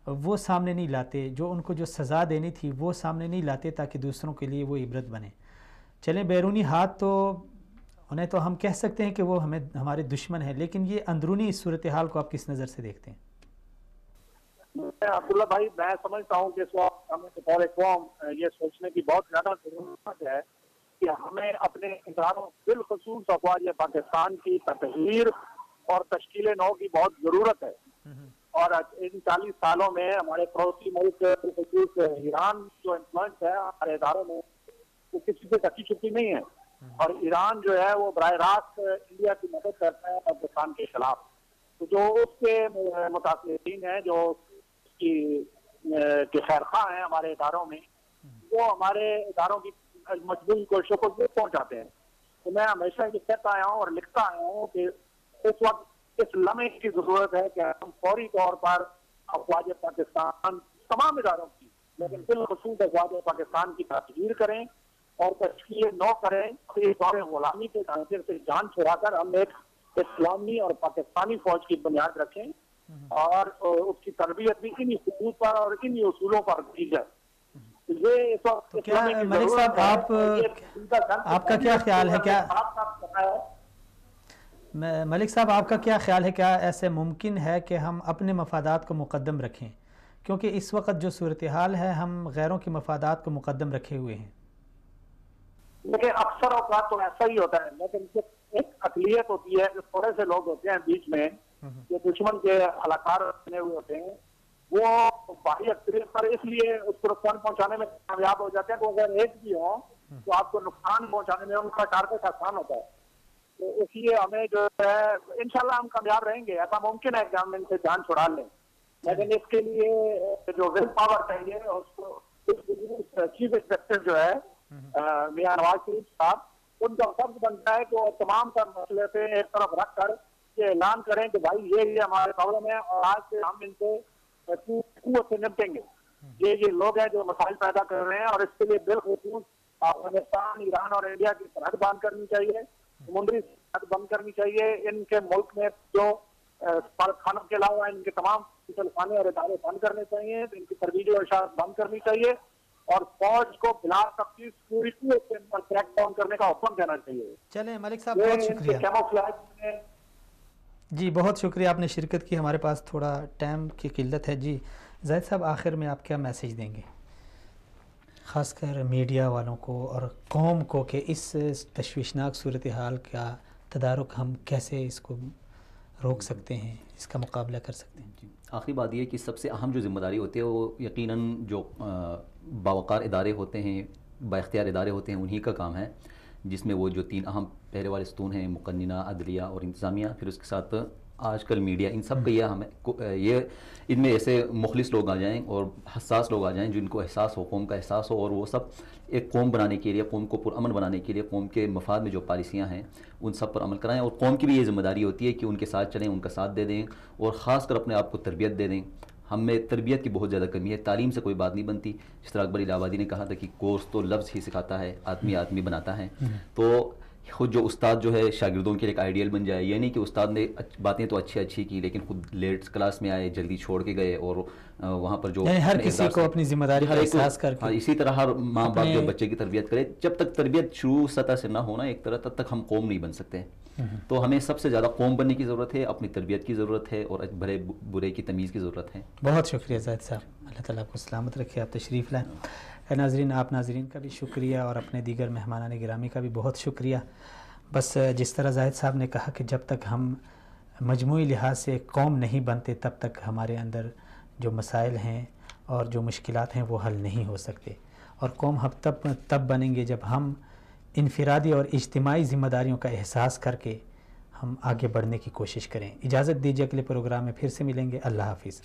وہ سامنے نہیں لاتے, جو ان کو جو سزا دینی تھی وہ سامنے نہیں لاتے تاکہ دوسروں کے لیے وہ عبرت بنے. چلیں بیرونی ہاتھ تو انہیں تو ہم کہہ سکتے ہیں کہ وہ ہمارے دشمن ہیں, لیکن یہ اندرونی اس صورتحال کو آپ کس نظر سے دیکھتے ہیں؟
عبداللہ بھائی میں سمجھتا ہوں کہ اس وقت ہمیں بطور قوم یہ سوچنے کی بہت زیادہ ضرورت ہے کہ ہمیں اپنے اداروں بالخصوص افواج پاکستان کی تطہیر اور تشکیل نو کی بہت ضرورت ہے. اور ان 40 سالوں میں ہمارے پڑوسی ملک بالخصوص ایران جو انفلوئنس ہے ہمارے اداروں میں وہ کسی سے ٹکی چھپی نہیں ہے, اور ایران جو ہے وہ براہ راست انڈیا کی مدد کرتا ہے پاکستان کے خلاف. تو جو اس کے متاثرین ہیں, جو کی خیرخواہ ہیں ہمارے اداروں میں, وہ ہمارے اداروں کی مجبوری کوششوں کو پہنچاتے ہیں. تو میں ہمیشہ یہ کہتا آیا ہوں اور لکھتا آیا ہوں کہ اس وقت اس لمحے کی ضرورت ہے کہ ہم فوری طور پر افواج پاکستان تمام اداروں کی, لیکن بالخصوص افواج پاکستان کی تطہیر کریں اور تشکیل نو کریں. اس دور غلامی کے ڈھانچے سے جان چھڑا کر ہم ایک اسلامی اور پاکستانی فوج کی بنیاد رکھیں اور اس کی تربیت بھی انہی خطوط پر اور انہی اصولوں پر کی جائے. یہ اس وقت
ملک صاحب آپ کا کیا خیال ہے, کیا ملک صاحب آپ کا کیا خیال ہے, کیا ایسے ممکن ہے کہ ہم اپنے مفادات کو مقدم رکھیں؟ کیونکہ اس وقت جو صورتحال ہے ہم غیروں کے مفادات کو مقدم رکھے ہوئے ہیں.
لیکن اکثر اوقات تو ایسا ہی ہوتا ہے, لیکن ایک اقلیت ہوتی ہے جو تھوڑے سے لوگ ہوتے ہیں بیچ میں جو دشمن کے علاقار بنے ہوئے ہوتے ہیں, وہ بھاری اکثریت پر اس لیے اس کو نقصان پہنچانے میں کامیاب ہو جاتے ہیں کہ اگر ایک بھی ہو تو آپ کو نقصان پہنچانے میں ان کا ٹارگیٹ آسان ہوتا ہے. تو اس لیے ہمیں جو ہے انشاءاللہ ہم کامیاب رہیں گے. ایسا ممکن ہے کہ ہم ان سے جان چھڑا لیں, لیکن اس کے لیے جو ول پاور چاہیے اس کو چیف ایگزیکٹو جو ہے میاں نواز شریف صاحب, ان کا فرض بنتا ہے کہ وہ تمام تر مسئلے سے ایک طرف رکھ کر یہ اعلان کریں کہ بھائی یہ ہمارے پرابلم ہے اور آج سے ہم ان سے قوت سے نپٹیں گے. یہ لوگ ہیں جو مسائل پیدا کر رہے ہیں, اور اس کے لیے بالخصوص افغانستان, ایران اور انڈیا کی سرحد بند کرنی چاہیے, سمندری سرحد بند کرنی چاہیے. ان کے ملک میں جو خانوں کے علاوہ ان کے تمام خانے اور ادارے بند کرنے چاہیے, ان کی ترویج و اشاعت بند کرنی چاہیے, اور فوج کو بلا تفتیش پوری قوت سے ان پر کریک ڈاؤن کرنے کا حکم دینا چاہیے.
چلیں ملک صاحب بہت شکریہ. جی بہت شکریہ, آپ نے شرکت کی. ہمارے پاس تھوڑا ٹائم کی قلت ہے. جی زاہد صاحب آخر میں آپ کیا میسیج دیں گے خاص کر میڈیا والوں کو اور قوم کو کہ اس تشویشناک صورتحال کا تدارک ہم کیسے اس کو روک سکتے ہیں, اس کا مقابلہ کر سکتے ہیں؟
جی آخری بات یہ کہ سب سے اہم جو ذمہ داری ہوتی ہے وہ یقیناً جو باوقار ادارے ہوتے ہیں, با اختیار ادارے ہوتے ہیں, انہی کا کام ہے, جس میں وہ جو 3 اہم پہرے والے ستون ہیں, مقننہ, عدلیہ اور انتظامیہ, پھر اس کے ساتھ آج کل میڈیا, ان سب کا یہ ان میں ایسے مخلص لوگ آ جائیں اور حساس لوگ آ جائیں جن کو احساس ہو, قوم کا احساس ہو, اور وہ سب ایک قوم بنانے کے لیے, قوم کو پرامن بنانے کے لیے, قوم کے مفاد میں جو پالیسیاں ہیں ان سب پر عمل کرائیں. اور قوم کی بھی یہ ذمہ داری ہوتی ہے کہ ان کے ساتھ چلیں, ان کا ساتھ دے دیں, اور خاص کر اپنے آپ کو تربیت دے دیں. ہم میں تربیت کی بہت زیادہ کمی ہے, تعلیم سے کوئی بات نہیں بنتی. جس طرح اکبر الہ آبادی نے کہا تھا کہ کورس تو لفظ ہی سکھاتا ہے, آدمی آدمی بناتا ہے. تو خود جو استاد جو ہے شاگردوں کے لیے ایک آئیڈیل بن جائے, یہ نہیں کہ استاد نے باتیں تو اچھی کی لیکن خود لیٹ کلاس میں آئے, جلدی چھوڑ کے گئے, اور وہاں پر جو
ہر کسی کو اپنی ذمہ داری کا احساس کر کے,
اسی طرح ہر ماں باپ جو بچے کی تربیت کرے, جب تک تربیت شروع سطح سے نہ ہونا ایک طرح, تب تک ہم قوم نہیں بن سکتے. تو ہمیں سب سے زیادہ قوم بننے کی ضرورت ہے, اپنی تربیت کی ضرورت ہے, اور بھلے برے کی تمیز کی ضرورت ہے.
بہت شکریہ زاہد صاحب, اللہ تعالیٰ آپ کو سلامت رکھے, آپ تشریف لائیں. ناظرین, آپ ناظرین کا بھی شکریہ اور اپنے دیگر مہمانان گرامی کا بھی بہت شکریہ. بس جس طرح زاہد صاحب نے کہا کہ جب تک ہم مجموعی لحاظ سے ایک قوم نہیں بنتے تب تک ہمارے اندر جو مسائل ہیں اور جو مشکلات ہیں وہ حل نہیں ہو سکتے. اور قوم ہم تب بنیں گے جب ہم انفرادی اور اجتماعی ذمہ داریوں کا احساس کر کے ہم آگے بڑھنے کی کوشش کریں. اجازت دیجیے, اگلے پروگرام میں پھر سے ملیں گے. اللہ حافظ.